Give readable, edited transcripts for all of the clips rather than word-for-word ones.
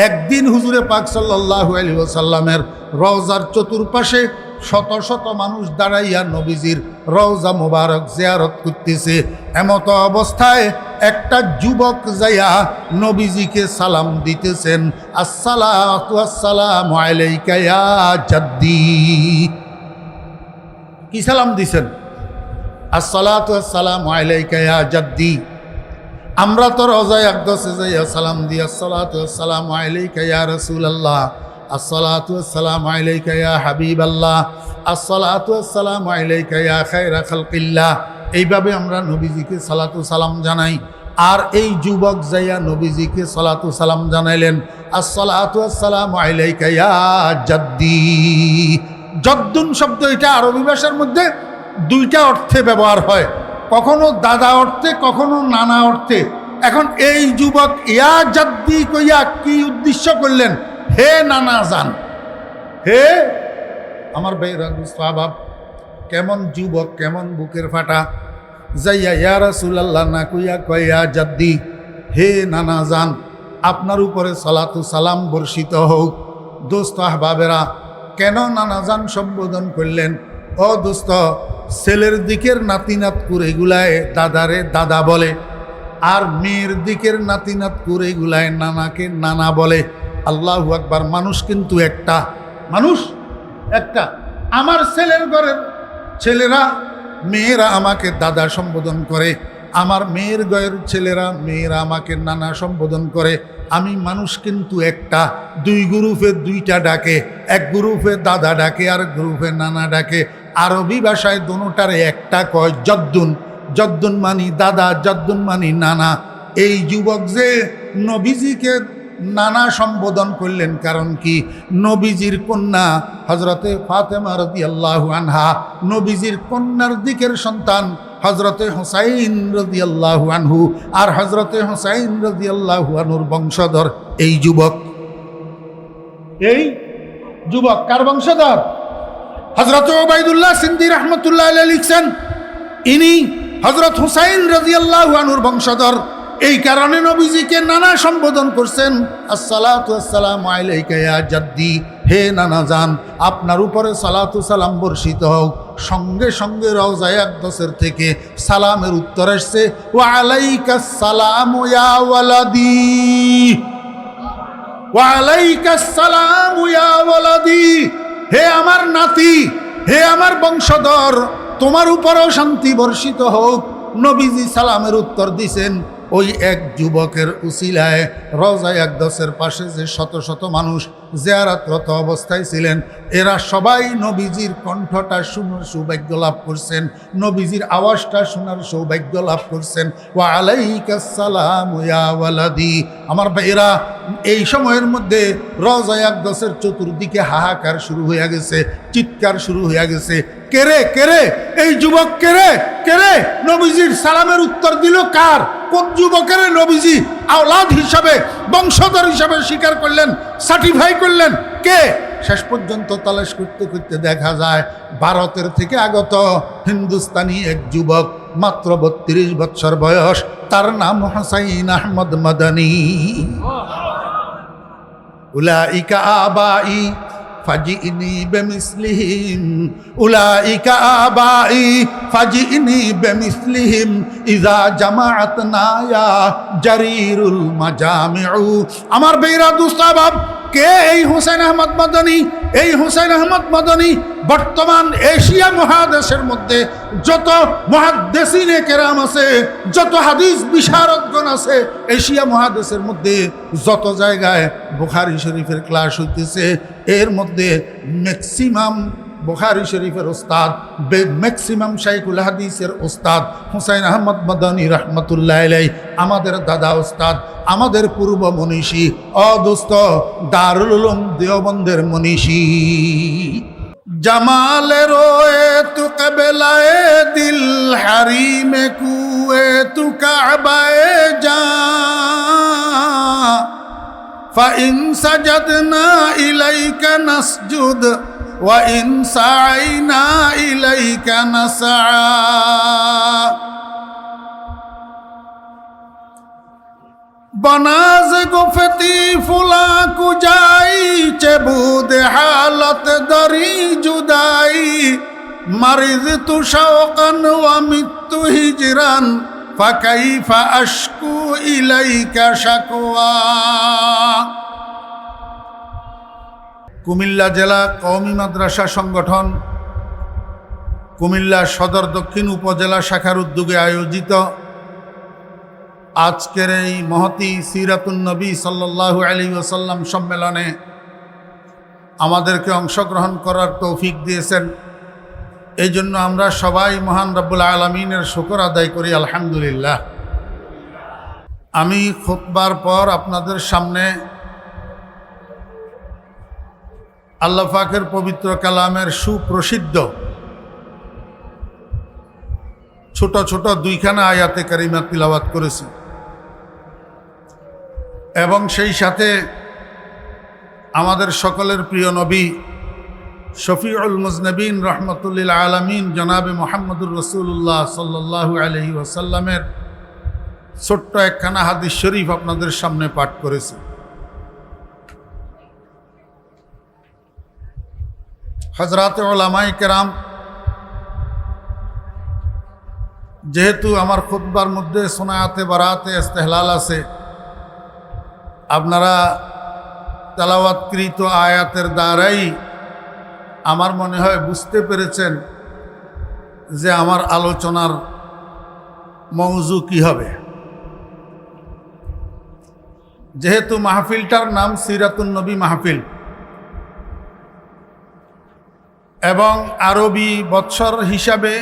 একদিন হুজুরে পাক সাল্লাল্লাহু আলাইহি ওয়াসাল্লামের রওজার চতুর্পাশে শত শত মানুষ দাঁড়াইয়া নবীজির রওজা মোবারক জিয়ারত করতেছে। এমত অবস্থায় একটা যুবক যাইয়া নবীজিকে সালাম দিতেছেন, আসসালাতু আসসালামু আলাইকা ইয়া জাদ্দি। কি সালাম দিছেন? আসসালাতু আসসালামু আলাইকা ইয়া জাদ্দি। আমরা তো রওজায়ে আকদাসে যাইয়া সালাম দিই, আসসালাতু আসসালামু আলাইকা ইয়া রাসূলুল্লাহ, আসসালাতু আসসালামু আলাইকা ইয়া হাবিবাল্লাহ, আসসালাতু আসসালামু আলাইকা ইয়া খায়রা খালকিল্লাহ। এইভাবে আমরা নবীজিকে সালাতু সালাম জানাই। আর এই যুবক যাইয়া নবীজিকে সালাতু সালাম জানাইলেন, আসসালাতু আসসালামু আলাইকা ইয়া জাদ্দি। জদ্দুন শব্দ এটা আরবি ভাষার মধ্যে দুইটা অর্থে ব্যবহার হয়, কখনো দাদা অর্থে, কখনো নানা অর্থে। এখন এই যুবক ইয়া জাদ্দি কইয়া কি উদ্দেশ্য করলেন? হে নানা জান, হে আমার ভাইরা সাহাবা, কেমন যুবক, কেমন বুকের ফাটা, যাইয়া ইয়া রাসূলুল্লাহ না কইয়া কয় ইয়া জাদ্দি, হে নানা জান, আপনার উপরে সালাতু সালাম বর্ষিত হোক। দোস্ত আহবাবেরা, কেন নানা জান সম্বোধন করলেন? ও দোস্ত, ছেলের দিকের নাতিনাত কুরেগুলায় দাদারে দাদা বলে, আর মেয়ের দিকের নাতিনাত কুরেগুলায় নানাকে নানা বলে। আল্লাহু আকবার। মানুষ কিন্তু একটা, মানুষ একটা। আমার ছেলের ঘরের ছেলেরা মেয়েরা আমাকে দাদা সম্বোধন করে, আমার মেয়ের ঘরের ছেলেরা মেয়েরা আমাকে নানা সম্বোধন করে। আমি মানুষ কিন্তু একটা। দুই গ্রুপে দুইটা ডাকে, এক গ্রুপে দাদা ডাকে আর গ্রুপে নানা ডাকে। আরবি ভাষায় দোনোটারে একটা কয় জদ্দুন। জদ্দুন মানি দাদা, জদ্দুন মানি নানা। এই যুবক যে নবীজিকে নানা সম্বোধন করলেন, কারণ কি? নবীজির কন্যা হজরতে ফাতেমা রাদিয়াল্লাহু আনহা, নবীজির কন্যার দিকের সন্তান হজরতে হুসাইন রাদিয়াল্লাহু আনহু, আর হজরতে হুসাইন রাদিয়াল্লাহু আনহুর বংশধর এই যুবক। এই যুবক কার বংশধর? হজরত ওবাইদুল্লাহ সিন্দি রহমতুল্লাহ আলাইহি লিখছেন, ইনি হজরত হুসাইন রাদিয়াল্লাহু আনহুর বংশধর। এই কারণে নবীজিকে নানা সম্বোধন করছেন, আসসালাতু আসসালামু আলাইকা ইয়া জাদ্দি, হে নানা জান, আপনার উপরে সালাতু সালাম বর্ষিত হোক। সঙ্গে সঙ্গে রওজায়ে আকদাসের থেকে সালামের উত্তর আসছে, ওয়া আলাইকাস সালামু ইয়া ওয়ালাদি, ওয়া আলাইকাস সালামু ইয়া ওয়ালাদি, হে আমার নাতি, হে আমার বংশধর, তোমার উপরেও শান্তি বর্ষিত হোক। নবীজি সালামের উত্তর দিছেন। ওই এক যুবকের উসিলায় রওজায়ে আকদাসের পাশে যে শত শত মানুষ জিয়ারতরত অবস্থায় ছিলেন, এরা সবাই নবীজির কণ্ঠটা শোনার সৌভাগ্য লাভ করছেন, নবীজির আওয়াজটা শোনার সৌভাগ্য লাভ করছেন। ওয়া আলাইকাস সালামু ইয়া ওয়ালাদি। আমার ভাইয়েরা, এই সময়ের মধ্যে রওজায়ে আকদাসের চতুর্দিকে হাহাকার শুরু হয়ে গেছে, চিৎকার শুরু হয়ে গেছে। কেরে কেরে এই যুবক, কেরে কেরে নবীজির সালামের উত্তর দিল কার? কোন যুবকের নবীজি আওলাদ হিসাবে, বংশধর হিসাবে স্বীকার করলেন, সার্টিফাই করলেন? কে? শেষ পর্যন্ত তালাশ করতে করতে দেখা যায় ভারতের থেকে আগত হিন্দুস্তানি এক যুবক, মাত্র 32 বছর বয়স, তার নাম হুসাইন আহমদ মাদানী। উলাইকা আবাই ফাজিনি বেমিসলিহিম, উলাইকা আবাই ফাজিনি বেমিসলিহিম, ইজা জামাআতনা ইয়া জারিরুল মাজামিউ। আমার বেরা দুস্তাবাব, কে এই হুসাইন আহমদ মাদানী? এই হুসাইন আহমদ মাদানী বর্তমান এশিয়া মহাদেশের মধ্যে যত মুহাদ্দিসিনে কেরাম আছে, যত হাদিস বিশারদগণ আছে, এশিয়া মহাদেশের মধ্যে যত জায়গায় বুখারী শরীফের ক্লাস হইতেছে, এর মধ্যে ম্যাক্সিমাম বুখারী শরীফের ওস্তাদ, ম্যাক্সিমাম শাইখুল হাদিসের ওস্তাদ হুসাইন আহমদ মাদানী রহমতুল্লাহ আলাইহি, আমাদের দাদা ওস্তাদ, আমাদের পূর্ব মনীষী, অদোস্ত দারুল উলুম দেওবন্দের মনীষী। জামালে রোয়ে তু কবেলায়ে দিল, হারিমে কুয়ে তু কাবায়ে জা, ফাইন সাজাদনা ইলাইকা নাসজুদ, ওয়া ইন সাইনা ইলাইকা নাসআ। बनाज गुफती फुला بود حالت دری جدائی مرضت شوقا ومت هجرا فكيف أشكو إليك شكوى কুমিল্লা জেলা কওমি মাদ্রাসা সংগঠন কুমিল্লা সদর দক্ষিণ উপজেলা শাখার উদ্যোগে আয়োজিত আজকের এই মহতী সিরাতুন নবী সাল্লাল্লাহু আলাইহি ওয়াসাল্লাম সম্মেলনে আমাদেরকে অংশগ্রহণ করার তৌফিক দিয়েছেন। এই জন্য আমরা সবাই মহান রব্বুল আলামিনের শুকর আদায় করি, আলহামদুলিল্লাহ। আমি খুতবার পর আপনাদের সামনে আল্লাহ পাকের পবিত্র কালামের সুপ্রসিদ্ধ ছোট ছোট দুইখানা আয়াতে কারিমা তিলাওয়াত করেছি এবং সেই সাথে আমাদের সকলের প্রিয় নবী শফিউল মুজনবিন রহমতুল্লিল আলমিন জনাবে মোহাম্মদুর রসুল্লাহ সাল্লাল্লাহু আলাইহি ওয়াসাল্লামের ছোট্ট একখানা হাদিস শরীফ আপনাদের সামনে পাঠ করেছি। হযরত উলামায়ে কেরাম, যেহেতু আমার খুতবার মধ্যে সুনায়াতে বারাতে ইস্তেহলাল আছে, আপনারা তেলাওয়াতকৃত আয়াতের দ্বারাই আমার মনে হয় বুঝতে পেরেছেন যে আমার আলোচনার মওজু কি হবে। যেহেতু মাহফিলটার নাম সিরাতুন নবী মাহফিল এবং আরবি বৎসর হিসাবে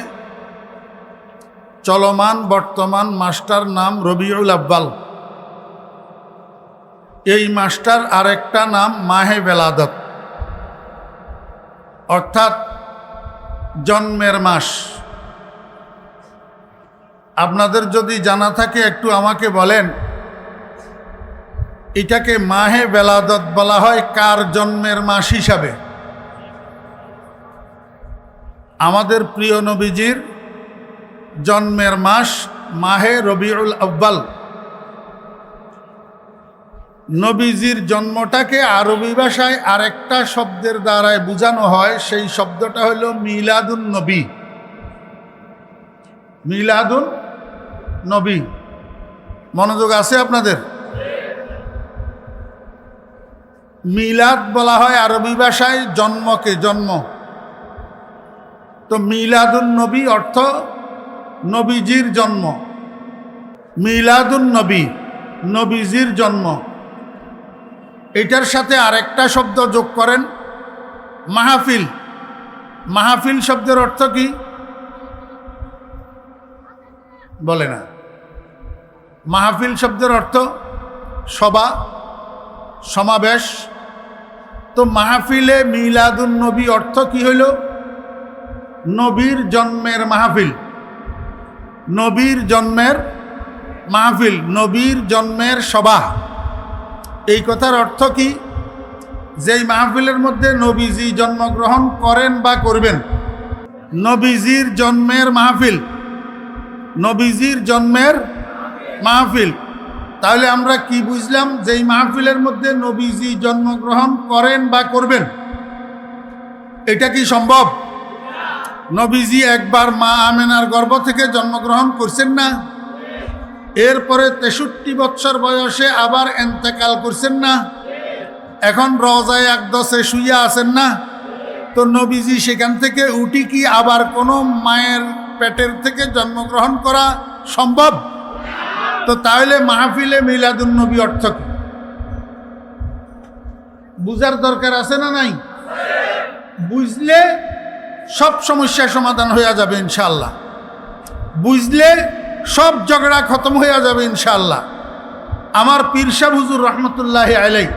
চলমান বর্তমান মাসটার নাম রবিউল আব্বাল, এই মাসটার আরেকটা নাম মাহে বেলাদত, অর্থাৎ জন্মের মাস। আপনাদের যদি জানা থাকে একটু আমাকে বলেন, এটাকে মাহে বেলাদত বলা হয় কার জন্মের মাস হিসাবে? আমাদের প্রিয় নবীজির জন্মের মাস মাহে রবিউল আব্বাল। নবীজির জন্মটাকে আরবি ভাষায় আরেকটা শব্দের দ্বারায় বোঝানো হয়, সেই শব্দটা হলো মিলাদুন নবী। মিলাদুন নবী, মনোযোগ আছে আপনাদের? মিলাদ বলা হয় আরবি ভাষায় জন্মকে, জন্ম। তো মিলাদুন নবী অর্থ নবীজির জন্ম। মিলাদুন নবী, নবীজির জন্ম। এটার সাথে আরেকটা শব্দ যোগ করেন, মাহফিল। মাহফিল শব্দের অর্থ কি বলে না? মাহফিল শব্দের অর্থ সভা, সমাবেশ। তো মাহফিলে মিলাদুন নবী অর্থ কি হইল? নবীর জন্মের মাহফিল। নবীর জন্মের মাহফিল, নবীর জন্মের সভা। এই কথার অর্থ কি? যেই মাহফিলের মধ্যে নবীজি জন্মগ্রহণ করেন বা করবেন, নবীজির জন্মের মাহফিল, নবীজির জন্মের মাহফিল। তাহলে আমরা কি বুঝলাম? যেই মাহফিলের মধ্যে নবীজি জন্মগ্রহণ করেন বা করবেন, এটা কি সম্ভব? নবীজি একবার মা আমেনার গর্ভ থেকে জন্মগ্রহণ করছেন না? এরপরে 63 বছর বয়সে আবার এন্তেকাল করছেন না? এখন রওজায়ে আকদসে শুইয়া আছেন না? তো নবীজি সেখান থেকে উঠি কি আবার কোনো মায়ের পেটের থেকে জন্মগ্রহণ করা সম্ভব? তো তাহলে মাহফিলে মিলাদুন নবী অর্থ কি বুঝার দরকার আছে না নাই? বুঝলে সব সমস্যার সমাধান হয়ে যাবে ইনশাআল্লাহ। বুঝলে সব ঝগড়া খতম হয়ে যাবে ইনশাআল্লাহ। আমার পীর সাহেব হুজুর রহমতুল্লাহি আলাইহি,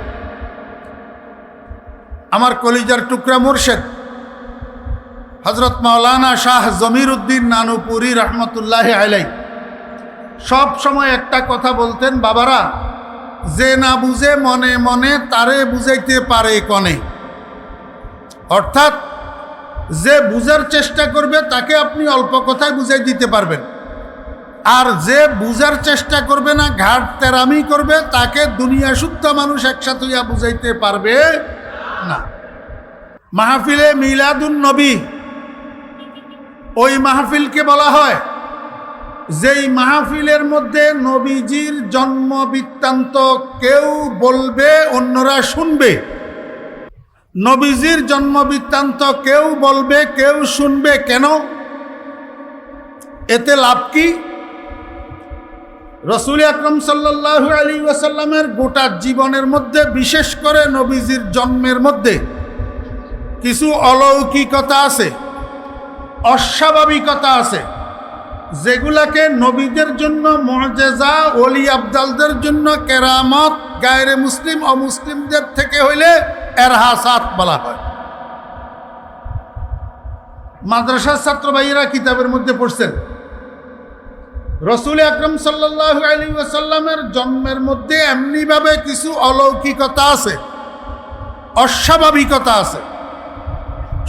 আমার কলিজার টুকরা মুর্শিদ হযরত মাওলানা শাহ জমির উদ্দিন নানুপুরি রহমতুল্লাহি আলাইহি সব সময় একটা কথা বলতেন, বাবারা, যে না বুঝে মনে মনে তারে বুঝাইতে পারে কনে। অর্থাৎ যে বুঝার চেষ্টা করবে তাকে আপনি অল্প কথায় বুঝাই দিতে পারবেন, আর যে বুঝার চেষ্টা করবে না, ঘাট তেরামি করবে, তাকে দুনিয়া শুদ্ধ মানুষ একসাথে হইয়া বুঝাইতে পারবে না। মাহফিলে মিলাদুন নবী, ওই মাহফিলকে বলা হয় যেই মাহফিলের মধ্যে নবীজির জন্ম বৃত্তান্ত কেউ বলবে অন্যরা শুনবে। নবীজির জন্ম বৃত্তান্ত কেউ বলবে কেউ শুনবে, কেন? এতে লাভ কি? রাসূল আকরাম সাল্লাল্লাহু আলাইহি ওয়াসাল্লামের গোটা জীবনের মধ্যে, বিশেষ করে নবীজির জন্মের মধ্যে কিছু অলৌকিকতা আছে, অস্বাভাবিকতা আছে, যেগুলাকে নবীদের জন্য মুআজিজা, ওলি আবদালদের জন্য কেরামত, গায়রে মুসলিম অমুসলিমদের থেকে হইলে এরহাসাত বলা হয়। মাদ্রাসার ছাত্র ভাইয়েরা কিতাবের মধ্যে পড়ছেন রাসূল আকরাম সাল্লাল্লাহু আলাইহি ওয়াসাল্লামের জন্মের মধ্যে এমনিভাবে কিছু অলৌকিকতা আছে, অস্বাভাবিকতা আছে।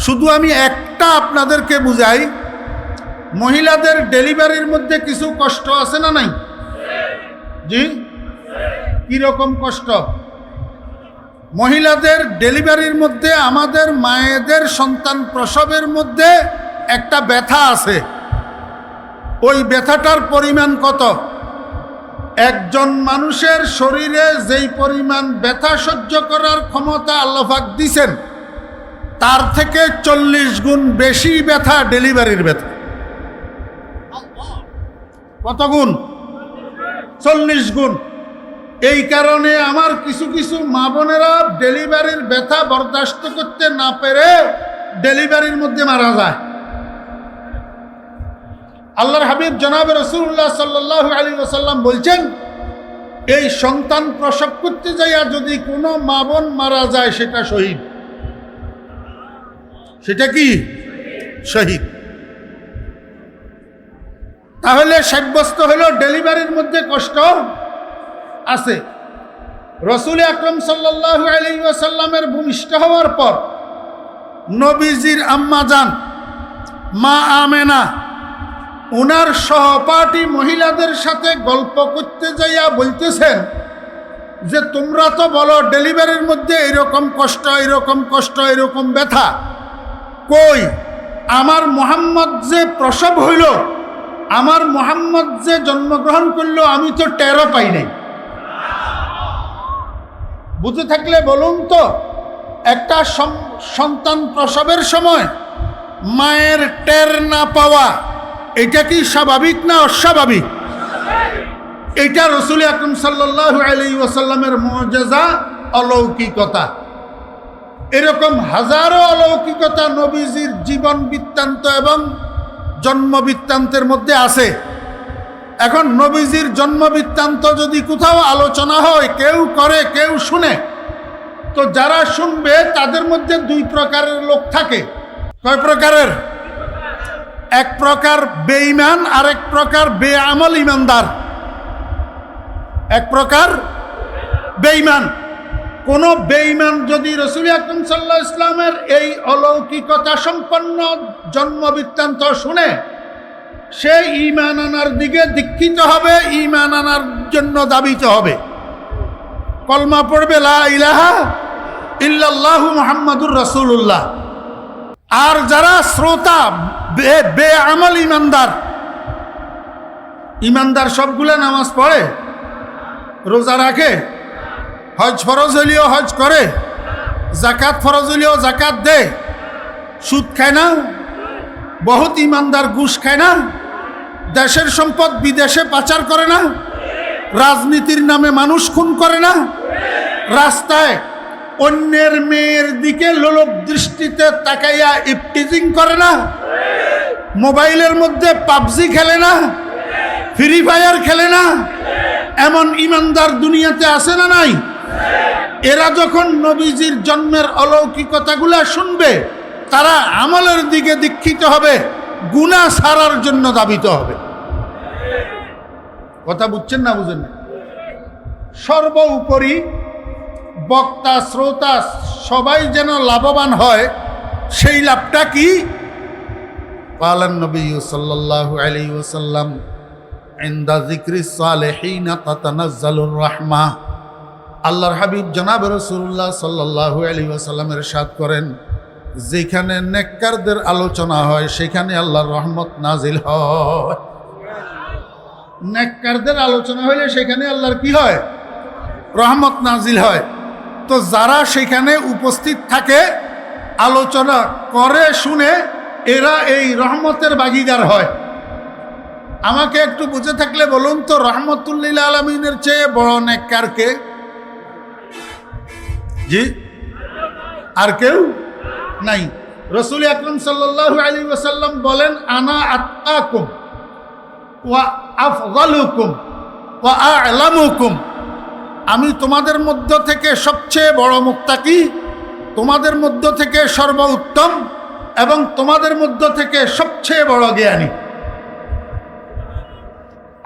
শুধু আমি একটা আপনাদেরকে বুঝাই, মহিলাদের ডেলিভারির মধ্যে কিছু কষ্ট আছে না নাই? জি, কিরকম কষ্ট? মহিলাদের ডেলিভারির মধ্যে, আমাদের মায়েদের সন্তান প্রসবের মধ্যে একটা ব্যথা আছে। ওই ব্যথাটার পরিমাণ কত? একজন মানুষের শরীরে যেই পরিমাণ ব্যথা সহ্য করার ক্ষমতা আল্লাহ পাক দিয়েছেন, তার থেকে 40 গুণ বেশি ব্যথা ডেলিভারির ব্যথা। কত গুণ? 40 গুণ। এই কারণে আমার কিছু কিছু মা বোনেরা ডেলিভারির ব্যথা বরদাস্ত করতে না পেরে ডেলিভারির মধ্যে মারা যায়। আল্লাহর হাবিব জনাব রাসূলুল্লাহ সাল্লাল্লাহু আলাইহি ওয়াসাল্লাম বলছেন, এই সন্তান প্রসব করতে যাইয়া যদি কোনো মা বোন মারা যায়, সেটা শহীদ। সেটা কি? শহীদ। তাহলে সাব্যস্ত হলো ডেলিভারির মধ্যে কষ্ট আছে। রাসূল আকরাম সাল্লাল্লাহু আলাইহি ওয়াসাল্লামের ভূমিষ্ঠ হওয়ার পর নবীজির আম্মা জান মা আমেনা ওনার সহপাঠী মহিলাদের সাথে গল্প করতে যাইয়া বলতেছেন যে, তোমরা তো বলো ডেলিভারির মধ্যে এরকম কষ্ট, এরকম কষ্ট, এরকম ব্যথা, কই আমার মুহাম্মদ যে প্রসব হইল, আমার মুহাম্মদ যে জন্মগ্রহণ করলো, আমি তো টেরও পাই নাই। বুঝে থাকলে বলুন তো, একটা সন্তান প্রসবের সময় মায়ের টের না পাওয়া, এটা কি স্বাভাবিক না অস্বাভাবিক? এটা রাসূল আকরাম সাল্লাল্লাহু আলাইহি ওয়াসাল্লামের মুআজিজা, অলৌকিকতা। এরকম হাজারো অলৌকিকতা নবীজির জীবন বৃত্তান্ত এবং জন্ম বৃত্তান্তের মধ্যে আছে। এখন নবীজির জন্ম বৃত্তান্ত যদি কোথাও আলোচনা হয়, কেউ করে কেউ শুনে, তো যারা শুনবে তাদের মধ্যে দুই প্রকারের লোক থাকে। কয় প্রকারের? এক প্রকার বেঈমান, আর এক প্রকার বেআমল ইমানদার। এক প্রকার বেঈমান। কোন বেঈমান যদি রাসূল আকরাম সাল্লাল্লাহু আলাইহি ওয়াসাল্লামের এই অলৌকিকতা সম্পন্ন জন্ম বৃত্তান্ত শুনে, সে ঈমান আনার দিকে দীক্ষিত হবে, ঈমান আনার জন্য দাবিত হবে, কলমা পড়বে লা ইলাহা ইল্লাল্লাহু মুহাম্মাদুর রাসূলুল্লাহ। আর যারা শ্রোতা বেআমল ইমানদার, ইমানদার সবগুলা নামাজ পড়ে, রোজা রাখে, হজ ফরজ হইলেও হজ করে, যাকাত ফরজ হইলেও যাকাত দেয়, সুদ খায় না, বহুত ইমানদার ঘুষ খায় না, দেশের সম্পদ বিদেশে পাচার করে না, রাজনীতির নামে মানুষ খুন করে না, রাস্তায় অন্যের মেয়ের দিকে লোলক দৃষ্টিতে তাকাইয়া ইফটিজিং করে না, মোবাইলের মধ্যে পাবজি খেলে না, ফ্রি ফায়ার খেলে না, এমন ইমানদার দুনিয়াতে আছে না নাই? এরা যখন নবীজির জন্মের অলৌকিকতাগুলা শুনবে, তারা আমলের দিকে দীক্ষিত হবে, গুনাহ ছাড়ার জন্য দাবিত হবে। কথা বুঝছেন না বুঝেন না? সর্বোপরি বক্তা শ্রোতা সবাই যেন লাভবান হয়, সেই লাভটা কি? ক্বালান নবী সাল্লাল্লাহু আলাইহি ওয়াসাল্লাম, ইনদা যিকরিস সালিহিনা তাতানাজ্জালুর রাহমাহ। আল্লাহর হাবিব জনাব রাসূলুল্লাহ সাল্লাল্লাহু আলাইহি ওয়াসাল্লাম ইরশাদ করেন, যেখানে নেককারদের আলোচনা হয় সেখানে আল্লাহর রহমত নাজিল হয়। নেককারদের আলোচনা হইলে সেখানে আল্লাহর কি হয়? রহমত নাজিল হয়। তো যারা সেখানে উপস্থিত থাকে, আলোচনা করে শুনে, এরা এই রহমতের ভাগীদার হয়। আমাকে একটু বুঝে থাকলে বলুন তো, রহমতুল লিল আলামিনের চেয়ে বড় নেককার কে? জি, আর কেউ নাই। রাসূল আকরাম সাল্লাল্লাহু আলাইহি ওয়াসাল্লাম বলেন, আনা আতকাকুম ওয়া আফযালুকুম ওয়া আ'লামুকুম, আমি তোমাদের মধ্য থেকে সবচেয়ে বড় মুত্তাকি, তোমাদের মধ্য থেকে সর্বোত্তম, এবং তোমাদের মধ্য থেকে সবচেয়ে বড় জ্ঞানী।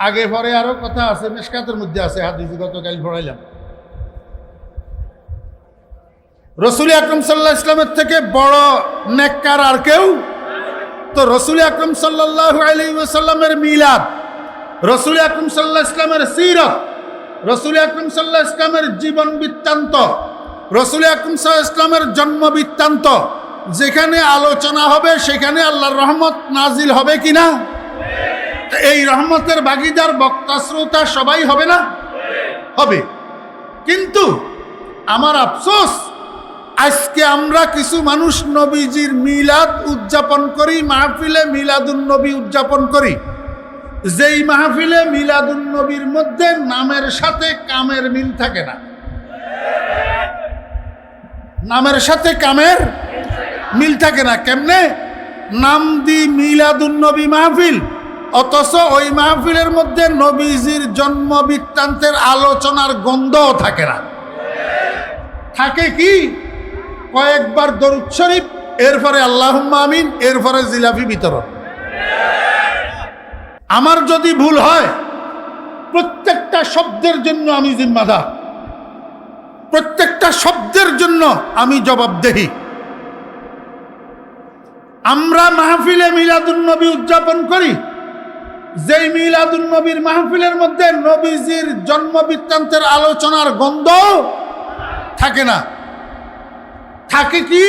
আগে পরে আরো কথা আছে, মিশকাতের মধ্যে আছে, হাদিস গতকাল পড়াইলাম। রাসূল আকরাম সাল্লাল্লাহু আলাইহি ওয়াসাল্লামের থেকে বড় নেককার আর কেউ? তো রাসূল আকরাম সাল্লাল্লাহু আলাইহি ওয়াসাল্লামের মিলাদ, রাসূল আকরাম সাল্লাল্লাহু আলাইহি ওয়াসাল্লামের সিরাত, রাসূল আকরাম সাল্লাল্লাহু আলাইহি ওয়াসাল্লামের জীবন বৃত্তান্ত, রাসূল আকরাম সাল্লাল্লাহু আলাইহি ওয়াসাল্লামের জন্ম বৃত্তান্ত যেখানে আলোচনা হবে সেখানে আল্লাহর রহমত নাজিল হবে কিনা? এই রহমতের ভাগীদার বক্তা শ্রোতা সবাই হবে না? হবে। কিন্তু আমার আফসোস, আজকে আমরা কিছু মানুষ নবীজির মিলাদ উদযাপন করি, মাহফিলে মিলাদুন নবী উদযাপন করি, যেই মাহফিলে মিলাদুন নবীর মধ্যে নামের সাথে কামের মিল থাকে না। নামের সাথে কামের মিল থাকে না। কেমনে? নাম দি মিলাদুন নবী মাহফিল, অথচ ওই মাহফিলের মধ্যে নবীজির জন্ম বৃত্তান্তের আলোচনার গন্ধও থাকে না। থাকে কি? কয়েকবার দরুদ শরীফ, এরপরে আল্লাহুম্মা আমিন, এরপরে জিলাপি বিতরণ। আমার যদি ভুল হয়, প্রত্যেকটা শব্দের জন্য আমি জিম্মাদার, প্রত্যেকটা শব্দের জন্য আমি জবাবদেহি। আমরা মাহফিলে মিলাদুন নবী উদযাপন করি, যেই মিলাদুন নবীর মাহফিলের মধ্যে নবীজির জন্ম বৃত্তান্তের আলোচনার গন্ধ থাকে না। থাকে কি?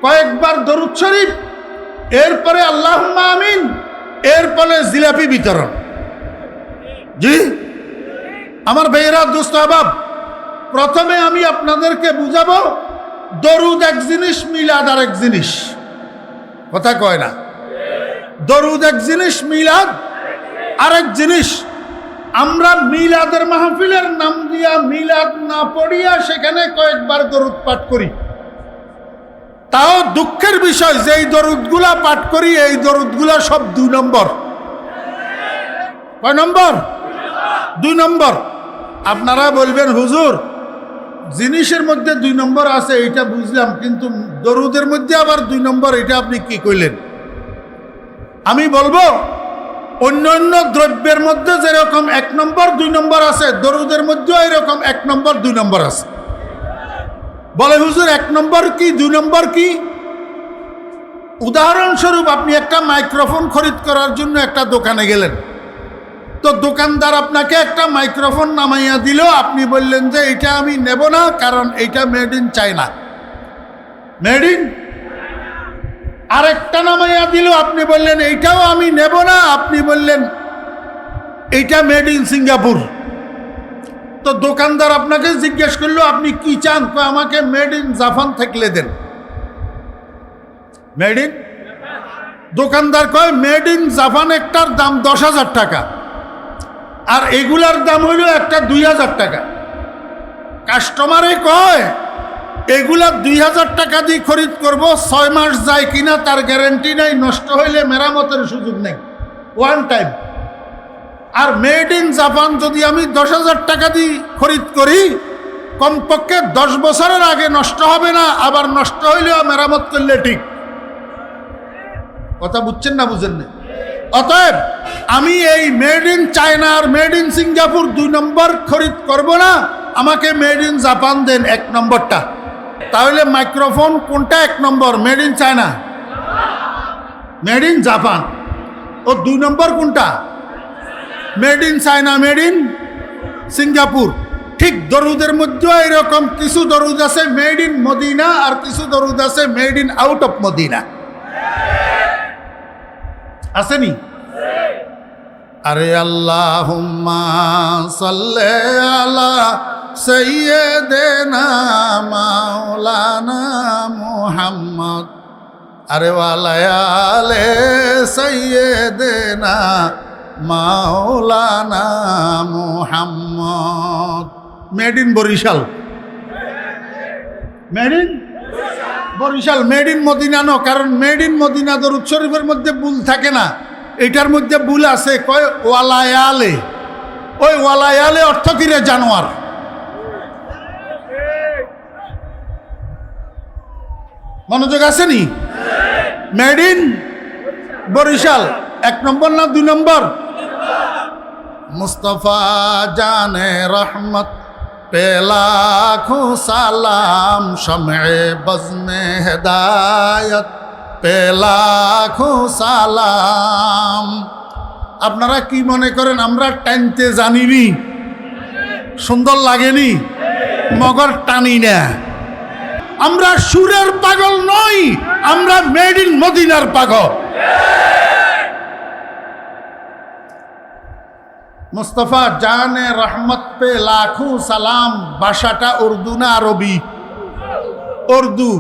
কয়েকবার দরুদ শরীফ, এরপরে আল্লাহুম্মা আমিন, এরপরে জিলাপি বিতরণ। জি আমার ভাইয়েরা, দোস্ত আহবাব, প্রথমে আমি আপনাদেরকে বুঝাবো, দরুদ এক জিনিস, মিলাদ আর এক জিনিস। কথা কয় না? দরুদ এক জিনিস, মিলাদ আরেক জিনিস। আমরা মিলাদের মাহফিলের নাম দিয়া মিলাদ না পড়িয়া সেখানে কয়েকবার দরুদ পাঠ করি। তাও দুঃখের বিষয়, যেই দরুদগুলা পাঠ করি এই দরুদগুলা সব 2 নম্বর। কয় নম্বর? 2 নম্বর। আপনারা বলবেন, হুজুর জিনিসের মধ্যে 2 নম্বর আছে, এটা বুঝলাম, কিন্তু দরুদের মধ্যে আবার 2 নম্বর, এটা আপনি কি কইলেন? আমি বলবো, অন্য অন্য দ্রব্যের মধ্যে যেরকম 1 নম্বর 2 নম্বর আছে, দরুদের মধ্যেও এরকম 1 নম্বর 2 নম্বর আছে। বলে, হুজুর 1 নম্বর কি 2 নম্বর কি? উদাহরণস্বরূপ, আপনি একটা মাইক্রোফোন খরিদ করার জন্য একটা দোকানে গেলেন, তো দোকানদার আপনাকে একটা মাইক্রোফোন নামাইয়া দিল, আপনি বললেন যে এটা আমি নেব না, কারণ এটা made in China, made in. আরেকটা নামাইয়া দিল, আপনি বললেন এইটাও আমি নেব না, আপনি বললেন এইটা মেড ইন সিঙ্গাপুর। তো দোকানদার আপনাকে জিজ্ঞেস করলো, আপনি কি চান? আমাকে মেড ইন জাপান থাকলে দেন। মেড ইন, দোকানদার কয় মেড ইন জাপান একটার দাম 10,000 টাকা, আর এগুলার দাম হইল একটা 2,000 টাকা। কাস্টমারে কয় এগুলা 2,000 টাকা দিয়ে খরিদ করব, 6 মাস যায় কিনা তার গ্যারান্টি নাই, নষ্ট হইলে মেরামতের সুযোগ নেই, 1 টাইম। আর মেড ইন জাপান যদি আমি 10,000 টাকা দিয়ে খরিদ করি, কমপক্ষে 10 বছরের আগে নষ্ট হবে না, আবার নষ্ট হইলেও মেরামত করলে ঠিক। কথা বুঝছেন না বুঝেন না? অতএব আমি এই মেড ইন চায়না আর মেড ইন সিঙ্গাপুর 2 নম্বর খরিদ করব না, আমাকে মেড ইন জাপান দেন 1 নম্বরটা। তাহলে মাইক্রোফোন কোনটা 1 নম্বর? Made in China, made in Japan. ও 2 নম্বর কোনটা? Made in China, made in Singapore. ঠিক দরুদের মধ্যে এরকম কিছু দরুদ আছে মেড ইন মদিনা, আর কিছু দরুদ আছে made in out of Medina. আসেনি? আরে আল্লাহুম্মা সাল্লি আলা সাইয়্যিদিনা মাওলানা মুহাম্মদ, আরে ওয়ালা আলে সাইয়্যিদিনা মাওলানা মুহাম্মদ। Made in Barisal, made in Barisal, made in Medina no, কারণ মেড ইন মদিনা দরুদ শরীফের মধ্যে ভুল থাকে না, এটার মধ্যে ভুল আছে। কয় ওয়ালায়ালে, ওই ওয়ালায়ালে অর্থ কি রে? জানোয়ার। মনোযোগ আসেনি? মেড ইন বরিশাল 1 নম্বর না 2 নম্বর? মুস্তাফা জানে রহমত पे लाखों सलाम, शम्ए बज़्म हिदायत पे लाखों सलाम। আপনারা কি মনে করেন আমরা টানতে জানিনি? সুন্দর লাগেনি? মগর টানি না। আমরা সুরের পাগল নই, আমরা মেড ইন মদিনার পাগল। মুস্তাফা জানে রহমত পে লাখো সালাম, ভাষাটা উর্দু না আরবি? উর্দু।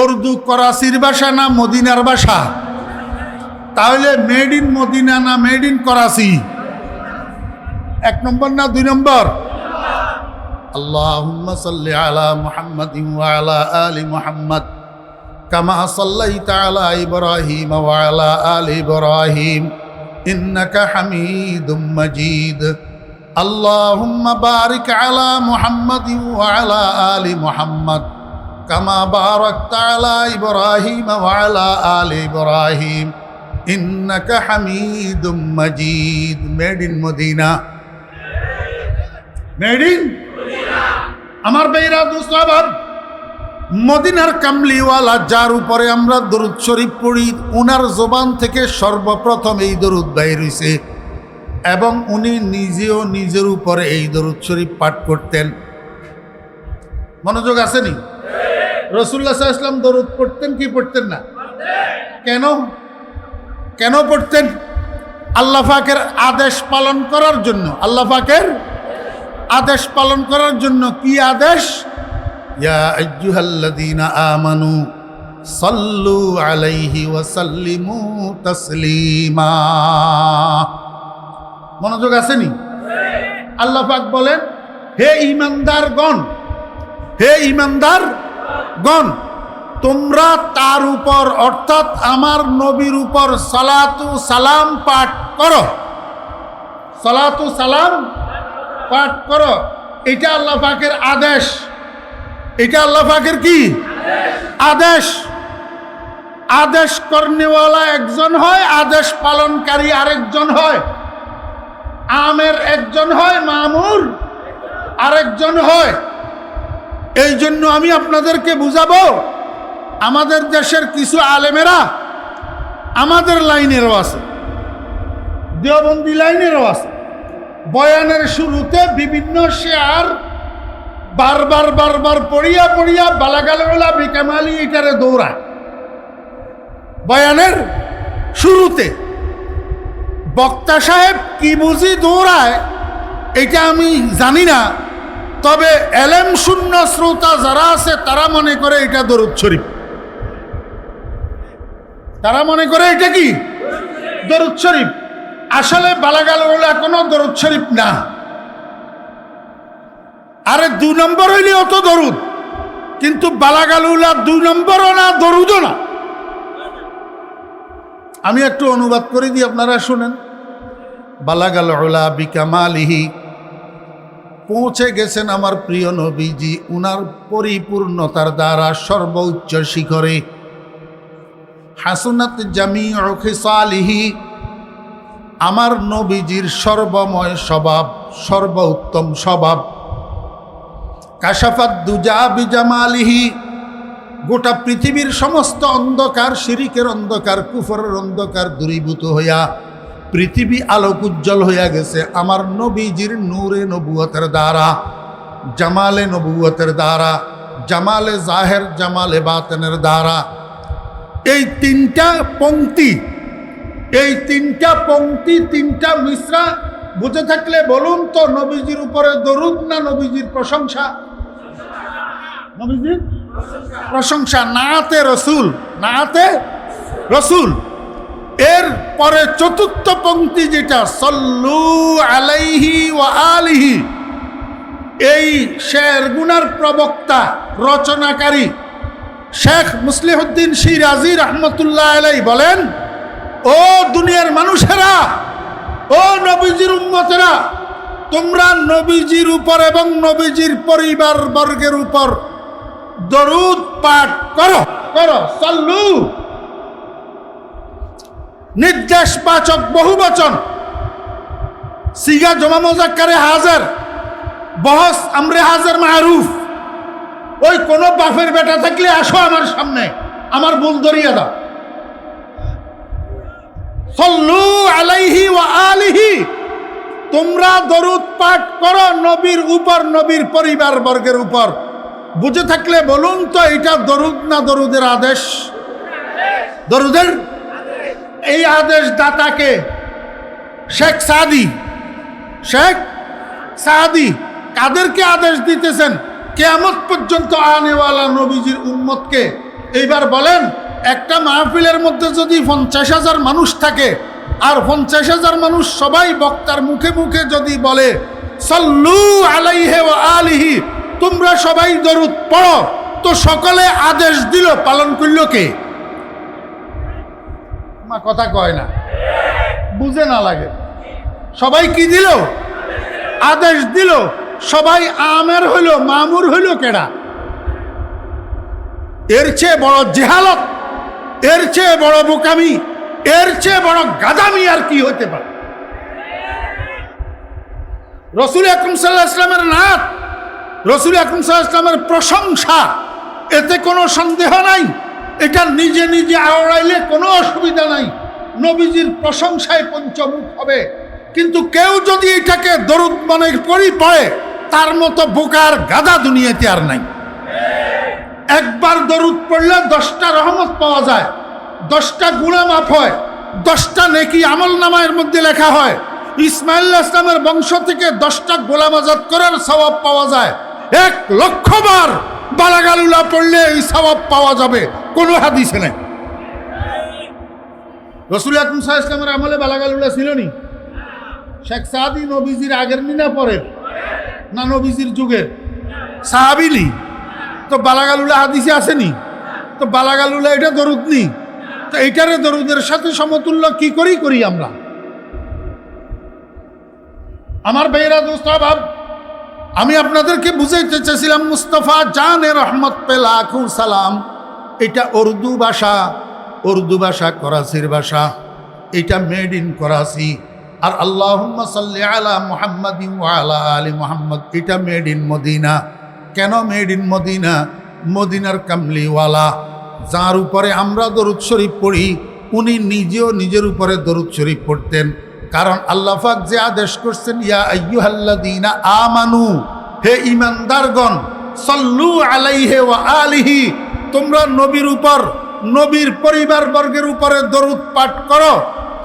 উর্দু করাচির ভাষা না মদিনার ভাষা? তাহলে মেড ইন মদিনা না মেড ইন করাচি? 1 নম্বর না 2 নম্বর? আল্লাহুম্মা সাল্লি আলা মুহাম্মাদিন ওয়া আলা আলি মুহাম্মাদ কামা সাল্লাইতা আলা ইব্রাহিম ওয়া আলা আলি ইব্রাহিম ইন্নাকা হামিদুম মাজিদ। আল্লাহুম্মা বারিক আলা মুহাম্মাদিন ওয়া আলা আলি মুহাম্মাদ কামা বারাকতা আলা ইব্রাহিম ওয়া আলা আলি ইব্রাহিম ইন্নাকা হামিদুম মাজিদ। Made in Medina, made in আমার ভাইরা দুস্তাবাদ। মদিনার কামলিওয়ালা যার উপরে আমরা দরুদ শরীফ পড়ি, উনার জবান থেকে সর্বপ্রথম এই দরুদ বাইর হইছে, এবং উনি নিজেও নিজের উপরে এই দরুদ শরীফ পাঠ করতেন। মনোযোগ আসেনি? রাসূলুল্লাহ সাল্লাল্লাহু আলাইহি ওয়াসাল্লাম দরুদ পড়তেন কি পড়তেন না? কেন? কেন পড়তেন? আল্লাহ পাকের আদেশ পালন করার জন্য। আল্লাহ পাকের আদেশ পালন করার জন্য। কি আদেশ? ইয়া আইয়ুহাল্লাযীনা আমানু সাল্লু আলাইহি ওয়া সাল্লিমু তাসলিমা। মনোযোগ আসেনি? আল্লাহ পাক বলেন, হে ঈমানদারগণ, হে ঈমানদারগণ, তোমরা তার উপর অর্থাৎ আমার নবীর উপর সালাতু সালাম পাঠ করো। সালাতু সালাম পাঠ করো। এটা আল্লাহ পাকের আদেশ। এটা আল্লাহ পাকের কি আদেশ? আদেশ করনেওয়ালা একজন হয়, আদেশ পালনকারী আরেকজন হয়। আমের একজন হয়, মামুর আরেকজন হয়। এই জন্য আমি আপনাদেরকে বুঝাবো, আমাদের দেশের কিছু আলেমেরা আমাদের লাইনেরও আছে, দেওবন্দি লাইনেরও আছে। বয়ানের শুরুতে বিভিন্ন শেয়ার বারবার পড়িয়া পড়িয়া বালাগাল ওলা বিকামালি এটারে দৌড়ায়। বয়ানের শুরুতে বক্তা সাহেব কি বুঝি দৌড়ায় এটা আমি জানি না, তবে এলেম শূন্য শ্রোতা যারা আছে তারা মনে করে এটা দরুদ শরীফ। তারা মনে করে এটা কি দরুদ শরীফ। আসলে বালাগাল ওলা কোনো দরুদ শরীফ না। আরে 2 নম্বর হইলেও তো দরুদ, কিন্তু বালাগাল ওলা 2 নম্বরও না, দরুদও না। আমি একটু অনুবাদ করে দিই, আপনারা শুনেন। বালাগাল ওলা বিকামালিহি, পৌঁছে গেছেন আমার প্রিয় নবীজি উনার পরিপূর্ণতার দ্বারা সর্বোচ্চ শিখরে। হাসুনাত জামিউ খিসালিহি, আমার নবীজির সর্বময় স্বভাব, সর্বোত্তম স্বভাব। কাশাফাত দুজা বিজামালিহি, গোটা পৃথিবীর সমস্ত অন্ধকার, শিরিকের অন্ধকার, কুফরের অন্ধকার দূরীভূত হইয়া পৃথিবী আলোক উজ্জ্বল হইয়া গেছে আমার নবীজির নূরে নবুয়তের দ্বারা। জামালে নবুয়তের দ্বারা, জামালে জাহের, জামালে বাতেনের দ্বারা। এই তিনটা পংক্তি, এই তিনটা পংক্তি, তিনটা মিসরা বুঝে থাকলে বলুন তো নবীজির উপরে দরুদ না নবীজির প্রশংসা? নবীজির প্রশংসা। নাতে রসুল, নাতে রসুল। এর পরে চতুর্থ পংক্তি যেটা সল্লু আলাইহি ওয়া আলিহি, এই শের গুনার প্রবক্তা রচনাকারী শেখ মুসলিহুদ্দিন শিরাজি রহমতুল্লাহ আলাইহি বলেন, ও দুনিয়ার মানুষেরা, ও নবীজির উম্মতেরা, তোমরা নবীজির উপর এবং নবীজির পরিবার বর্গের উপর দরুদ পাঠ করো, করো। সল্লু নির্দেশবাচক বহুবচন, সিগা জমা মুজাক্কারে হাজার, বহস আমরে হাজার মারুফ। ওই কোন বাপের বেটা থাকলে আসো আমার সামনে, আমার ভুল ধরিয়ে দাও। সল্লু আলাইহি ওয়া আলিহি, তোমরা দরুদ পাঠ করো নবীর উপর, নবীর পরিবার বর্গের উপর। বুঝে থাকলে বলুন তো এটা দরুদ না দরুদের আদেশ? দরুদের এই আদেশ দাতাকে শেখ সাদি, শেখ সাদি কাদেরকে আদেশ দিতেছেন? কিয়ামত পর্যন্ত আনেওয়ালা নবীজির উম্মতকে। এইবার বলেন, একটা মাহফিলের মধ্যে যদি 50,000 মানুষ থাকে, আর 50,000 মানুষ সবাই বক্তার মুখে মুখে যদি বলে সল্লু আলাইহি ওয়া আলিহি, তোমরা সবাই দরুদ পড়ো, তো সকলে আদেশ দিল, পালন করল কে? মা কথা কয় না, বুঝে না লাগে। সবাই কি দিল? আদেশ দিল। সবাই আমের হইল, মামুর হইল কেডা? এর চেয়ে বড় জেহালত, এর চেয়ে বড় বোকামি, এর চেয়ে বড় গাদামি আর কি হতে পারে? রসুল আকরাম সাল্লাল্লাহু আলাইহি ওয়াসাল্লামের নাত, রসুল আকরাম সাল্লাল্লাহু আলাইহি ওয়াসাল্লামের প্রশংসা, এতে কোনো সন্দেহ নাই। এটা নিজে নিজে আওড়াইলে কোনো অসুবিধা নাই, নবীজির প্রশংসায় পঞ্চমুখ হবে। কিন্তু কেউ যদি এটাকে দরুদ মনে করি পড়ে, তার মতো বোকার গাদা দুনিয়াতে আর নাই। একবার দরুদ পড়লে 10টা রহমত পাওয়া যায়, 10টা গুনাহ মাফ হয়, 10টা নেকি আমল নামায়ের মধ্যে লেখা হয়। ইসমাইল ইসলামের বংশ থেকে 10টা গোলাম আজাদ করার সওয়াব পাওয়া যায়। 1,00,000 বার বালাগালুলা পড়লে এই সওয়াব পাওয়া যাবে, কোনো হাদিসে নেই। রাসূল আকরাম সাল্লাল্লাহু আলাইহি ওয়াসাল্লামের আমলে বালাগালুলা ছিল নি? শেখ সাদি নবীজির আগের নি না পরের? না নবীজির যুগের সাহাবীলি? তো বালাগালুলা হাদিসে আসেনি? তো বালাগালুলা এটা দরুদ নি? তো এইটারে দরুদের সাথে সমতুল্য কি করি আমরা? আমার ভাইরা দোস্ত বাব, আমি আপনাদেরকে বুঝাইতে চেয়েছিলাম মুস্তাফা জানে রহমত পে লাখো সালাম, এটা উর্দু ভাষা, উর্দু ভাষা করাচির ভাষা, এটা মেড ইন করাচি। আর আল্লাহুম্মা সাল্লি আলা মুহাম্মাদিন ওয়া আলা আলি মুহাম্মদ, এটা মেড ইন মদিনা। কেন মেড ইন মদিনা? মদিনার কামলিওয়ালা যার উপরে আমরা দরুদ শরীফ পড়ি, উনি নিজেও নিজের উপরে দরুদ শরীফ পড়তেন। কারণ আল্লাহ পাক যে আদেশ করছেন, ইয়া আইয়ুহাল্লাযীনা আমানু, হে ঈমানদারগণ, সাল্লু আলাইহি ওয়া আলিহি, তোমরা নবীর উপর, নবীর পরিবার বর্গের উপরে দরুদ পাঠ করো।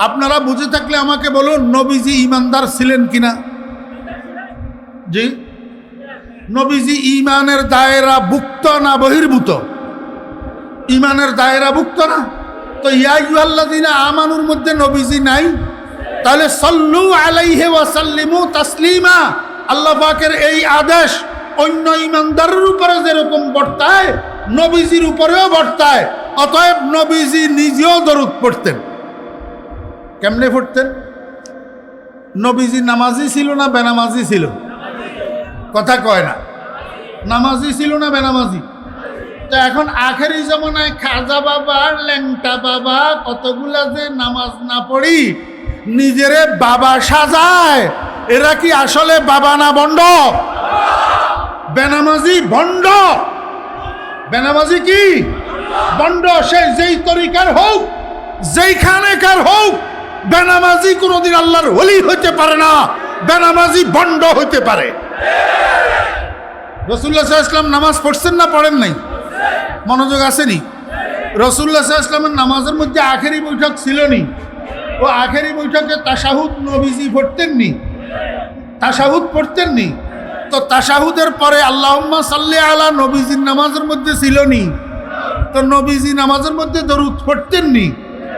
আপনারা বুঝে থাকলে আমাকে বলুন, নবীজি ঈমানদার ছিলেন কিনা? জি, নবীজি ঈমানের দায়রা ভুক্ত না বহির্ভূত? ঈমানের দায়রা ভুক্ত না? তো ইয়া আইয়ুহাল্লাযীনা আমানুর মধ্যে নবীজি নাই, তাহলে সাল্লু আলাইহি ওয়া সাল্লিমু তাসলিমা, আল্লাহ পাকের এই আদেশ অন্য ঈমানদারের উপরে যেরকম বর্তায়, নবীজির উপরেও বর্তায়। অতএব নবীজি নিজেও দরুদ পড়তেন। কেমনে পড়তেন? নবীজি নামাজি ছিল না বেনামাজি ছিল? কথা কয় না। নামাজি ছিল না বেনামাজি? তো এখন আখেরি জামানায় খাজা বাবা, ল্যাংটা বাবা কতগুলা যে নামাজ না পড়ি নিজেরে বাবা সাজায়, এরা কি আসলে বাবা না বন্ড? বেনামাজি বন্ড। বেনামাজি কি বন্ড? সে যেই তরিকার হোক, যেইখানেকার হোক, বেনামাজি কোনোদিন আল্লাহর ওলি হইতে পারে না, বেনামাজি বন্ড হইতে পারে। রাসূলুল্লাহ সাল্লাল্লাহু আলাইহি ওয়াসাল্লাম নামাজ পড়ছেন না পড়েন নাই? মনোযোগ আসেনি? রাসূলুল্লাহ সাল্লাল্লাহু আলাইহি ওয়াসাল্লামের নামাজের মধ্যে আখেরি বৈঠক ছিল নি? ও আখেরি বৈঠকে তাশাহুদ নবীজি পড়তেন নি? তাশাহুদ পড়তেন নি? তো তাশাহুদের পরে আল্লাহুম্মা সাল্লি আলা নবীজির নামাজের মধ্যে ছিল নি? তো নবীজি নামাজের মধ্যে দরুদ পড়তেন নি?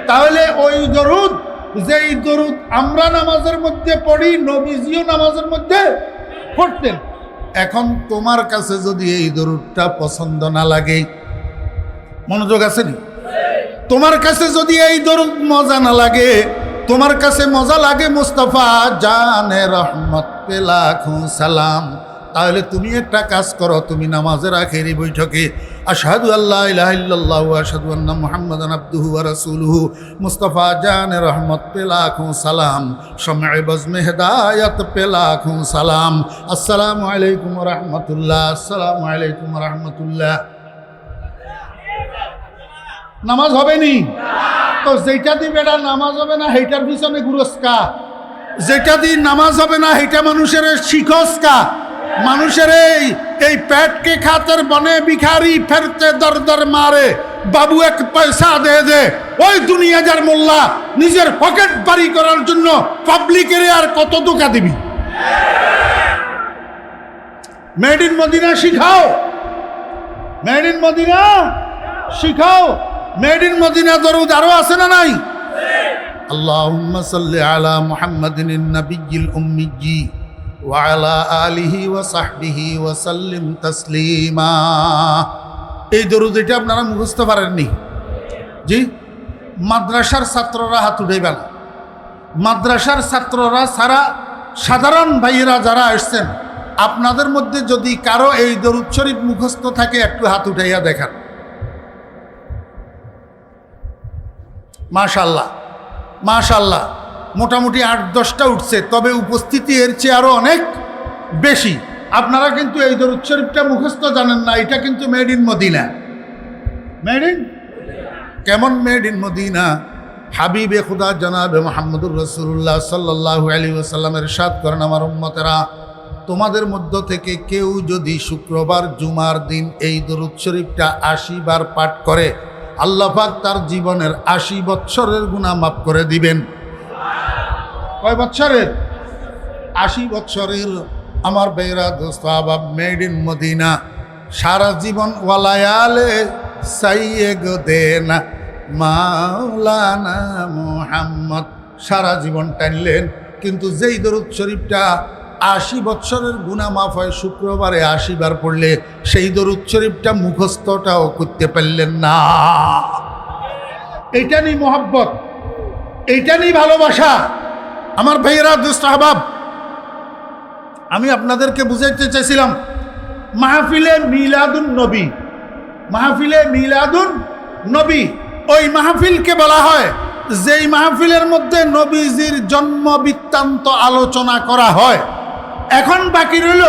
তাহলে ওই দরুদ, যেই দরুদ আমরা নামাজের মধ্যে পড়ি, নবীজিও নামাজের মধ্যে পড়তেন। এখন তোমার কাছে যদি এই দরুদটা পছন্দ না লাগে, মনোযোগ আছে নি? তোমার কাছে যদি এই দরুদ মজা না লাগে, তোমার কাছে মজা লাগে মুস্তাফা জানে রহমত পে লাখো সালাম, তাহলে তুমি একটা কাজ করো, তুমি নামাজের আখেরি বৈঠকে আশহাদু আল্লা ইলাহা ইল্লাল্লাহ ওয়া আশহাদু আন্না মুহাম্মাদান আবদুহু ওয়া রাসূলুহু মুস্তাফা জানে রহমত পে লাখো সালাম, শামঈ বজমে হেদায়েত পে লাখো সালাম, আসসালামু আলাইকুম ওয়া রাহমাতুল্লাহ, আসসালামু আলাইকুম ওয়া রাহমাতুল্লাহ। নামাজ হবে নি? তো যেটা দিয়ে বেটা নামাজ হবে না সেইটার পিছনে গুরস্কা, যেটা দিয়ে নামাজ হবে না সেইটা মানুষের শিখস্কা। মানুষের এই পেটকে খাতের বনে ভিখারি ফেরতে দর দর মারে, বাবু এক পয়সা দে দে, ওই দুনিয়াদার মোল্লা নিজের পকেট বাড়ি করার জন্য পাবলিকের আর কত ধোঁকা দিবি? মেড ইন মদিনা শিখাও, মেড ইন মদিনা শিখাও। মেড ইন মদিনা দরুদ আরো আছে না নাই? আল্লাহুম্মা সাল্লি আলা মুহাম্মাদিন নাবিয়্যিল উম্মিয়্যি ওয়া আলা আলিহি ওয়া সাহবিহি ওয়া সাল্লিম তাসলিমা। এই দরুদ এটা আপনারা মুখস্থ পারেননি? জি, মাদ্রাসার ছাত্ররা হাত উঠাইবেন। মাদ্রাসার ছাত্ররা ছাড়া সাধারণ ভাইয়েরা যারা আসছেন, আপনাদের মধ্যে যদি কারো এই দরুদ শরীফ মুখস্থ থাকে একটু হাত উঠাইয়া দেখান। মাশাআল্লাহ মাশাআল্লাহ, মোটামুটি 8-10টা উঠছে, তবে উপস্থিতি এর চেয়ে আরো অনেক বেশি। আপনারা কিন্তু এই দরুদ শরীফটা মুখস্থ জানেন না, এটা কিন্তু made in Medina. Made in কেমন? Made in Medina. হাবিবে খুদা জনাবে মুহাম্মদুর রাসূলুল্লাহ সাল্লাল্লাহু আলাইহি ওয়াসাল্লাম ইরশাদ করেন, আমার উম্মতেরা, তোমাদের মধ্য থেকে কেউ যদি শুক্রবার জুমার দিন এই দরুদ শরীফটা 80 বার পাঠ করে, আল্লাহ পাক তার জীবনের 80 বৎসরের গুনাহ মাফ করে দিবেন। কয় বৎসরের? 80 বৎসরের। আমার বেরা দোস্ত আবাব, মেড ইন মদিনা। সারা জীবন ওয়ালায়ালে সাইয়ে গো দেনা মাওলানা মুহাম্মদ, সারা জীবন টানলেন, কিন্তু যেই দরুদ শরীফটা 80 বৎসরের গুনাহ মাফ হয় শুক্রবারে 80 বার পড়লে, সেই দরুদ শরীফটা মুখস্থটাও করতে পারলেন না। এইটা নেই মোহাব্বত, এইটা নেই ভালোবাসা। আমার ভাইয়েরা দোস্ত আহবাব, আমি আপনাদেরকে বুঝাইতে চাইছিলাম মাহফিলে মিলাদুন নবী, মাহফিলে মিলাদুন নবী, ওই মাহফিলকে বলা হয় যেই মাহফিলের মধ্যে নবীজির জন্ম বৃত্তান্ত আলোচনা করা হয়। এখন বাকি রইল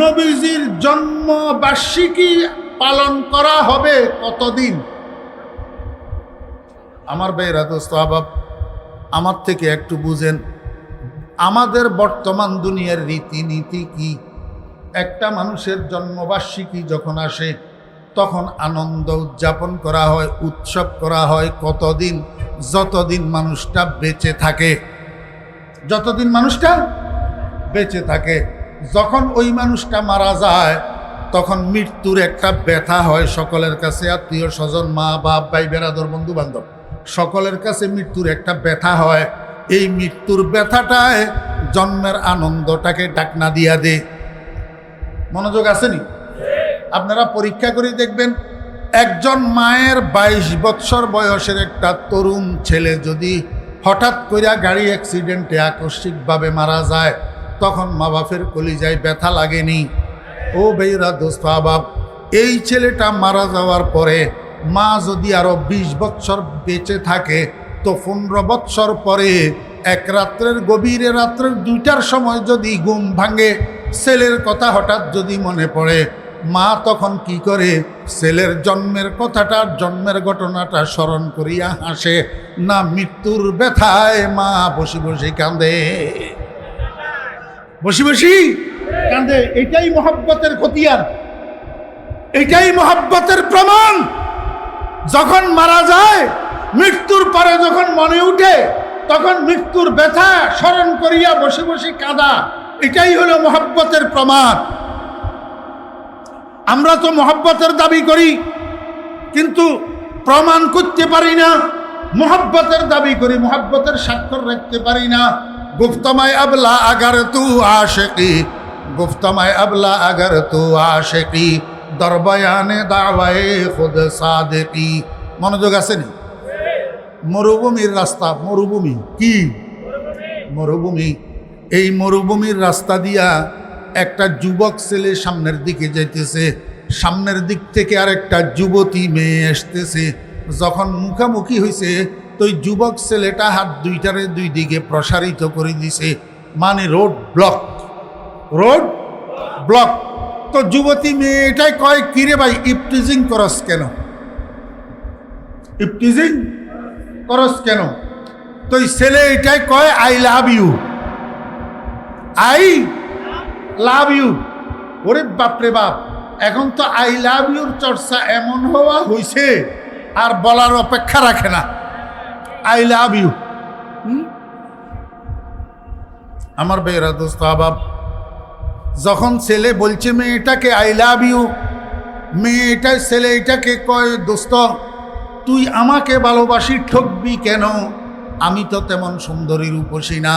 নবীজির জন্মবার্ষিকী পালন করা হবে কতদিন। আমার ভাইরা দোস্ত আহবাব, আমার থেকে একটু বুঝেন, আমাদের বর্তমান দুনিয়ার রীতিনীতি কি? একটা মানুষের জন্মবার্ষিকী যখন আসে তখন আনন্দ উদযাপন করা হয়, উৎসব করা হয় কতদিন? যতদিন মানুষটা বেঁচে থাকে, যতদিন মানুষটা বেঁচে থাকে। যখন ওই মানুষটা মারা যায় তখন মৃত্যুর একটা ব্যথা হয় সকলের কাছে, আত্মীয় স্বজন, মা বাপ, ভাই বেরাদর, বন্ধু বান্ধব, সকলের কাছে মৃত্যুর একটা ব্যথা হয়। এই মৃত্যুর ব্যথাটায় জন্মের আনন্দটাকে ডাকনা দিয়া দে। মনোযোগ আসেনি? আপনারা পরীক্ষা করে দেখবেন, একজন মায়ের 22 বৎসর বয়সের একটা তরুণ ছেলে যদি হঠাৎ কইরা গাড়ি অ্যাক্সিডেন্টে আকস্মিকভাবে মারা যায়, তখন মা বাপের কলিজায় ব্যথা লাগেনি? ও ভাইরা দোস্ত আহবাব, এই ছেলেটা মারা যাওয়ার পরে মা যদি আরো 20 বৎসর বেঁচে থাকে, তো 15 বৎসর পরে এক রাত্রের গভীরে রাত্রের 2টার সময় যদি ঘুম ভাঙে, ছেলের কথা হঠাৎ যদি মনে পড়ে, মা তখন কি করে? ছেলের জন্মের কথাটা, জন্মের ঘটনাটা স্মরণ করিয়া হাসে না মৃত্যুর ব্যথায় মা বসে বসে কাঁদে? বসি বসি কাঁদে। এটাই মহব্বতের খতিয়ান, এটাই মহব্বতের প্রমাণ। যখন মারা যায়, মৃত্যুর পরে যখন মনে উঠে, তখন মৃত্যুর ব্যথা স্মরণ করিয়া বসে বসে কাঁদা, এটাই হলো মহব্বতের প্রমাণ। আমরা তো মহব্বতের দাবি করি, কিন্তু প্রমাণ করতে পারি না। মহব্বতের দাবি করি, মহব্বতের স্বাক্ষর রাখতে পারি না। গুফতমায় আবলা আগার তু আশিকি, গুফতমায় আবলা আগার তু আশিকি, দরবয়ানে দাওয়ায়ে খুদ সাদিকি। মনোযোগ আছে নি? মরুভূমির রাস্তা, মরুভূমি কি? মরুভূমি। এই মরুভূমির রাস্তা দিয়া একটা যুবক ছেলে সামনের দিকে যাইতেছে, সামনের দিক থেকে আরেকটা যুবতী মেয়ে আসতেছে। যখন মুখামুখি হয়েছে, তো ওই যুবক ছেলেটা হাত দুইটারে দুই দিকে প্রসারিত করে দিছে, মানে রোড ব্লক, রোড ব্লক। তো যুবতী মেয়ে এটাই কয়, কিরে ভাই ইফটিজিং করস কেন, ইফটিজিং করস কেন? তো এই ছেলে এটাই কয়, I love you, I love you. ওরে বাপরে বাপ, এখন তো আই লাভ ইউর চর্চা এমন হওয়া হয়েছে আর বলার অপেক্ষা রাখে না। I love you. আমার বেরা দোস্ত আবাব, যখন ছেলে বলছে মেয়েটাকে আই লাভ ইউ, মেয়েটা ছেলে এটাকে কয়, দোস্ত তুই আমাকে ভালোবাসি ঠকবি কেন? আমি তো তেমন সুন্দরী রূপসী না।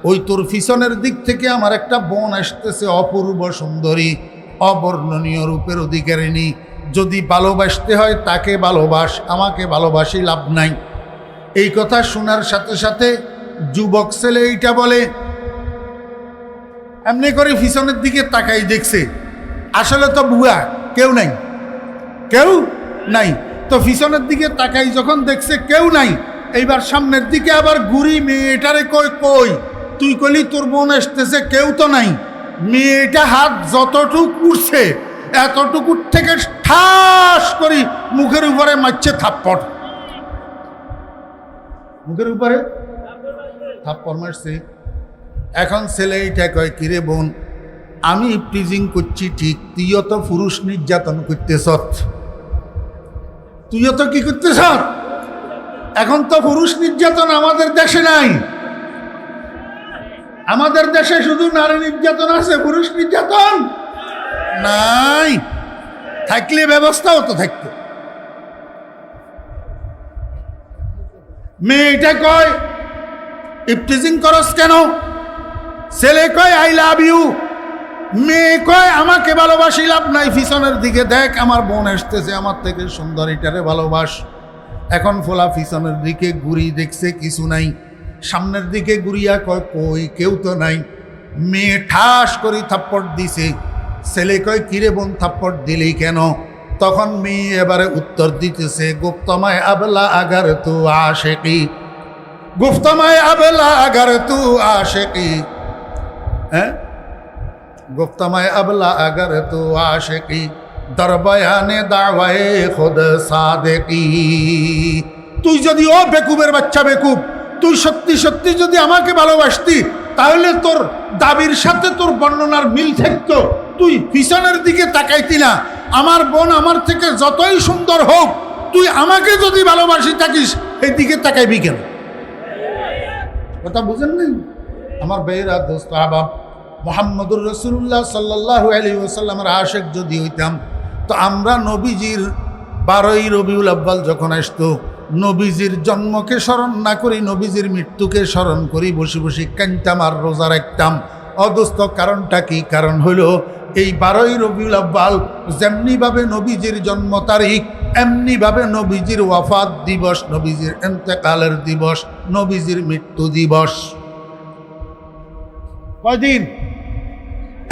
ওই তোর পিছনের দিক থেকে আমার একটা বোন আসতেছে, অপূর্ব সুন্দরী, অবর্ণনীয় রূপের অধিকারিণী। যদি ভালোবাসতে হয় তাকে ভালোবাস, আমাকে ভালোবাসি লাভ নাই। এই কথা শোনার সাথে সাথে যুবক ছেলে এইটা বলে, এমনি করে পিছনের দিকে তাকাই দেখছে, আসলে তো বুয়া কেউ নাই, কেউ নাই। তো পিছনের দিকে তাকাই যখন দেখছে কেউ নাই, এইবার সামনের দিকে আবার ঘুরি, মেয়েটারে কই, কই তুই কলি তোর বোন আসতেছে, কেউ তো নাই। মেয়েটা হাত যতটুকু উঠছে, এতটুকুর থেকে ঠাস করি মুখের উপরে মারছে থাপ্পড়, মুখের উপরে থাপ্পড় মারছে। এখন ছেলে এইটা কয়, কিরে বোন, আমি প্রিজিং করছি ঠিক, তুইও তো পুরুষ নির্যাতন করতেছ, তুইও তো কি করতেছ? এখন তো পুরুষ নির্যাতন আমাদের দেশে নাই, আমাদের দেশে শুধু নারী নির্যাতন আছে, পুরুষ নির্যাতন নাই। থাকলে ব্যবস্থাও তো থাকতো। মেয়েটা কয়, ইফটিজিং করস কেন? ছেলে কয়, আই লাভ ইউ। মেয়ে কয়, আমাকে ভালোবাসি লাভ নাই, পিছনের দিকে দেখ আমার বোন আসতেছে, আমার থেকে সুন্দরীটারে ভালোবাস। এখন ফোলা পিছনের দিকে ঘুরি, দেখছে কিছু নাই। সামনের দিকে ঘুরিয়া কয়, কই কেউ তো নাই। মেয়ে ঠাস করে থাপ্পড় দিছে। ছেলে কয়, কিরে বোন থাপ্পড় দিলি কেন? তখন মেয়ে এবারে উত্তর দিতেছে, গুপ্তমায় আবলা আগার তু আশিকি, গুপ্তমায় আবলা আগার তু আশিকি। হ্যাঁ, গুপ্তমায় আবলা আগার তু আশিকি, দরবয়ানে দাওয়ায়ে খুদ সাদিকি। তুই যদি, ও বেকুবের বাচ্চা বেকুব, তুই সত্যি সত্যি যদি আমাকে ভালোবাসতি, তাহলে তোর দাবির সাথে তোর বর্ণনার মিল থাকতো। তুই পিছনের দিকে তাকাইতি না। আমার বোন আমার থেকে যতই সুন্দর হোক, তুই আমাকে যদি ভালোবাসি থাকিস, এই দিকে তাকাইবি কেন? কথা বুঝেন নাই? আমার বেয়েরা দোস্ত আবাব, মুহাম্মদুর রাসূলুল্লাহ সাল্লাল্লাহু আলাইহি ওয়াসাল্লামের আশিক যদি হইতাম, তো আমরা নবীজির 12ই রবিউল আউয়াল যখন আসতো, নবীজির জন্মকে স্মরণ না করি, নবীজির মৃত্যুকে স্মরণ করি, বসে বসে কাঁদতাম আর রোজা রাখতাম। অদোস্ত কারণটা কি? কারণ হলো এই 12ই রবিউল আউয়াল যেমনিভাবে নবীজির জন্ম তারিখ, এমনিভাবে নবীজির ওয়াফাত দিবস, নবীজির ইন্তেকালের দিবস, নবীজির মৃত্যু দিবস। কয়দিন?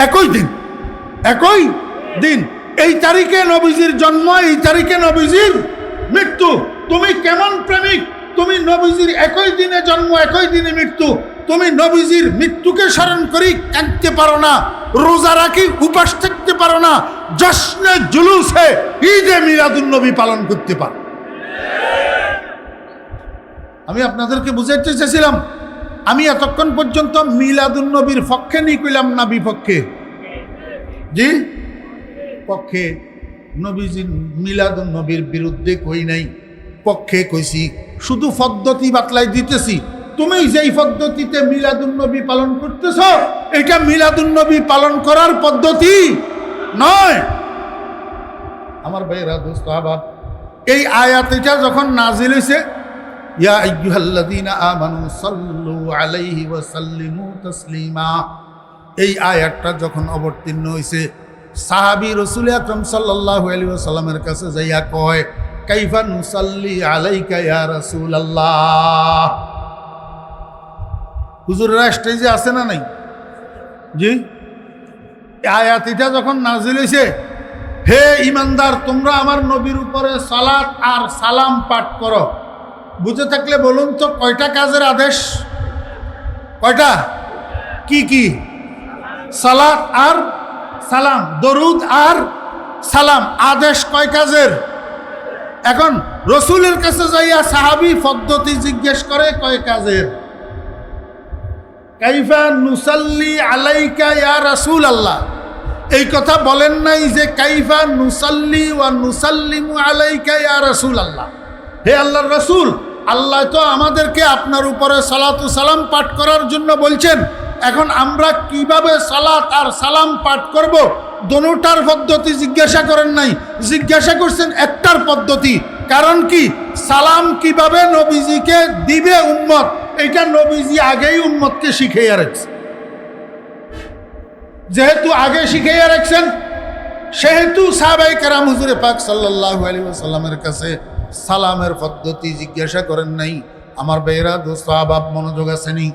একই দিন, একই দিন। এই তারিখে নবীজির জন্ম, এই তারিখে নবীজির মৃত্যু। তুমি কেমন প্রেমিক? তুমি নবীজির একই দিনে জন্ম, একই দিনে মৃত্যু, তুমি নবীজির মৃত্যুকে স্মরণ করি কাঁদতে পারো না, রোজা রাখি উপাস থাকতে পারো না, জশ্নে জুলুসে ঈদে মিলাদুন নবী পালন করতে পারো। আমি আপনাদেরকে বুঝাইতে চেয়েছিলাম, আমি এতক্ষণ পর্যন্ত মিলাদুন নবীর পক্ষে নিয়ে কইলাম না বিপক্ষে? জি পক্ষে। নবীজি মিলাদুন নবীর বিরুদ্ধে কই নাই, পক্ষে কইছি। শুধু পদ্ধতি বাতলাই দিতেছি। তুমি যেই পদ্ধতিতে মিলাদুন নবী পালন করতেছ, এটা মিলাদুন নবী পালন করার পদ্ধতি নয়। আমার ভাইরা, দোস্ত, আবার এই আয়াত এটা যখন নাজিল হয়েছে, ইয়া আইয়ুহাল্লাযীনা আমানু সাল্লু আলাইহি ওয়া সাল্লিমু তাসলিমা, এই আয়াতটা যখন অবতীর্ণ হয়েছে, সাহাবী রাসূল আকরাম সাল্লাল্লাহু আলাইহি ওয়াসাল্লামের কাছে যাইয়া কয়, কাইফা নুসাল্লি আলাইকা ইয়া রাসূলুল্লাহ। হুজুরের স্টেজে আছে না নাই? জি। আয়াত এটা যখন নাজিল হয়েছে, হে ইমানদার, তোমরা আমার নবীর উপরে সালাত আর সালাম পাঠ করো। বুঝে থাকলে বলুন তো, কয়টা কাজের আদেশ? কয়টা? কি কি? সালাত আর সালাম, দরুদ আর সালাম, আদেশ কয় কাজের? এখন রসুলের কাছে যাইয়া সাহাবী পদ্ধতি জিজ্ঞেস করে, কয় কাজের? কাইফা নুসাল্লি আলাইকা ইয়া রাসূলুল্লাহ, এই কথা বলেন নাই যে কাইফা নুসাল্লি ওয়া নুসাল্লিমু আলাইকা ইয়া রাসূলুল্লাহ। হে আল্লাহর রাসূল, আল্লাহ তো আমাদেরকে আপনার উপরে সালাতু সালাম পাঠ করার জন্য বলছেন। এখন আমরা কিভাবে সালাত আর সালাম পাঠ করব, দোনোটার পদ্ধতি জিজ্ঞাসা করেন নাই, জিজ্ঞাসা করছেন একটার পদ্ধতি। কারণ কি? সালাম কিভাবে নবীজিকে দিবে উম্মত, এটা নবীজি আগেই উম্মতকে শিখাইয়া রাখছে। যেহেতু আগে শিখাইয়া রাখছেন, সেহেতু সাহাবায়ে কেরাম হুজুরে পাক সাল্লাল্লাহু আলাইহি ওয়াসাল্লামের কাছে সালামের পদ্ধতি জিজ্ঞাসা করেন নাই। আমার ভাইরা, দোস্ত, আবাব, মনোযোগ আসেনি?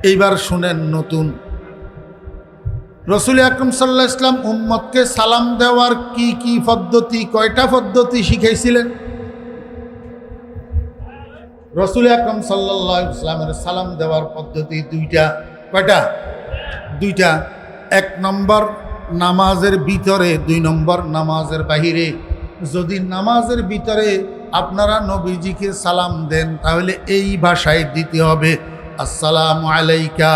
এইবার শুনেন নতুন। রাসূল আকরাম সাল্লাল্লাহু আলাইহি ওয়াসাল্লাম উম্মতকে সালাম দেওয়ার কি কি পদ্ধতি, কয়টা পদ্ধতি শিখাইছিলেন? রাসূল আকরাম সাল্লাল্লাহু আলাইহি ওয়াসাল্লামের সালাম দেওয়ার পদ্ধতি দুইটা। কয়টা? দুইটা। এক নম্বর নামাজের ভিতরে, দুই নম্বর নামাজের বাহিরে। যদি নামাজের ভিতরে আপনারা নবীজিকে সালাম দেন, তাহলে এই ভাষায় দিতে হবে, আসসালামু আলাইকা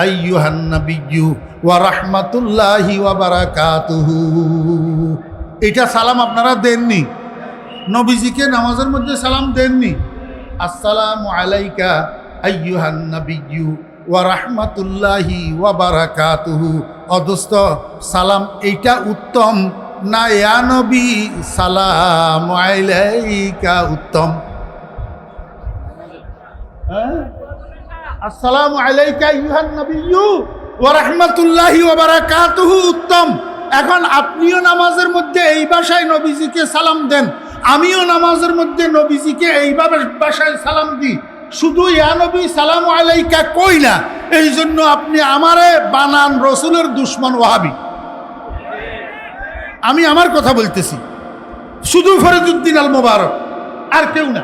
আইয়ুহান নাবিয়্যু ওয়া রাহমাতুল্লাহি ওয়া বারাকাতুহু। এটা সালাম আপনারা দেননি? নবীজিকে নামাজের মধ্যে সালাম দেননি? আসসালামু আলাইকা আইয়ুহান নাবিয়্যু ওয়া রাহমাতুল্লাহি ওয়া বারাকাতুহু। অদোস্ত, সালাম এইটা উত্তম না ইয়া নবী সালামু আলাইকা উত্তম? আসসালামু আলাইকা আইয়ুহান নাবিয়্যু ওয়া রাহমাতুল্লাহি ওয়া বারাকাতুহু উত্তম। এখন আপনিও নামাজের মধ্যে এই ভাষায় নবীজিকে সালাম দেন, আমিও নামাজের মধ্যে নবীজিকে এইভাবে ভাষায় সালাম দিই। শুধু ইয়া নবী সালামু আলাইকা কই না, এই জন্য আপনি আমারে বানান রসুলের দুশ্মন ওয়াহাবি। আমি আমার কথা বলতেছি, শুধু ফরিদউদ্দিন আল মোবারক, আর কেউ না।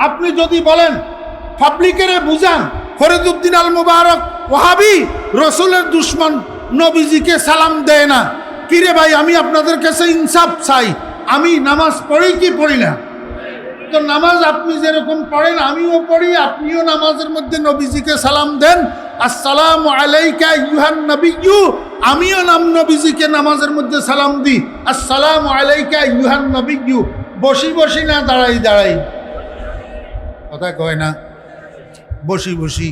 আপনি যদি বলেন, পাবলিকেরে বুঝান ফরিদউদ্দিন আল মোবারক ওয়াহাবি, রসুলের দুশ্মন, নবীজিকে সালাম দেয় না। কিরে ভাই, আমি আপনাদের কাছে ইনসাফ চাই, আমি নামাজ পড়ি কি পড়ি না? তো নামাজ আপনি যেরকম পড়েন আমিও পড়ি, আপনিও নামাজের মধ্যে নবীজিকে সালাম দেন, আসসালামু আলাইকা আইয়ুহান নাবিয়্যু। আমিও নবীজিকে নামাজের মধ্যে সালাম দিই, আসসালামু আলাইকা আইয়ুহান নাবিয়্যু। বসি বসি না দাঁড়াই দাঁড়াই? কথা কয় না? বসি বসি।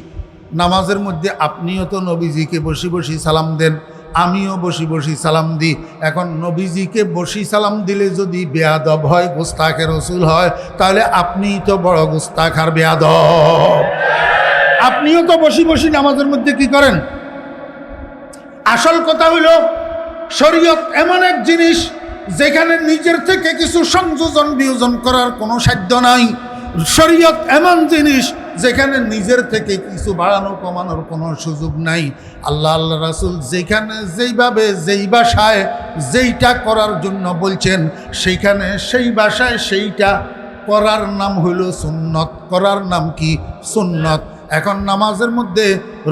নামাজের মধ্যে আপনিও তো নবীজিকে বসি বসি সালাম দেন, আমিও বসি বসি সালাম দিই। এখন নবীজিকে বসি সালাম দিলে যদি বেয়াদব হয়, গোস্তাখের রসুল হয়, তাহলে আপনিই তো বড় গোস্তাখ আর বেয়াদব। আপনিও তো বসি বসি নামাজের মধ্যে কি করেন? আসল কথা হইল, শরীয়ত এমন এক জিনিস যেখানে নিজের থেকে কিছু সংযোজন বিয়োজন করার কোনো সাধ্য নাই। শরীয়ত এমন জিনিস যেখানে নিজের থেকে কিছু বাড়ানো কমানোর কোনো সুযোগ নাই। আল্লাহ আল্লাহ রাসূল যেখানে যেইভাবে যেই ভাষায় যেইটা করার জন্য বলছেন, সেইখানে সেই ভাষায় সেইটা করার নাম হইল সুন্নত। করার নাম কি? সুন্নত। এখন নামাজের মধ্যে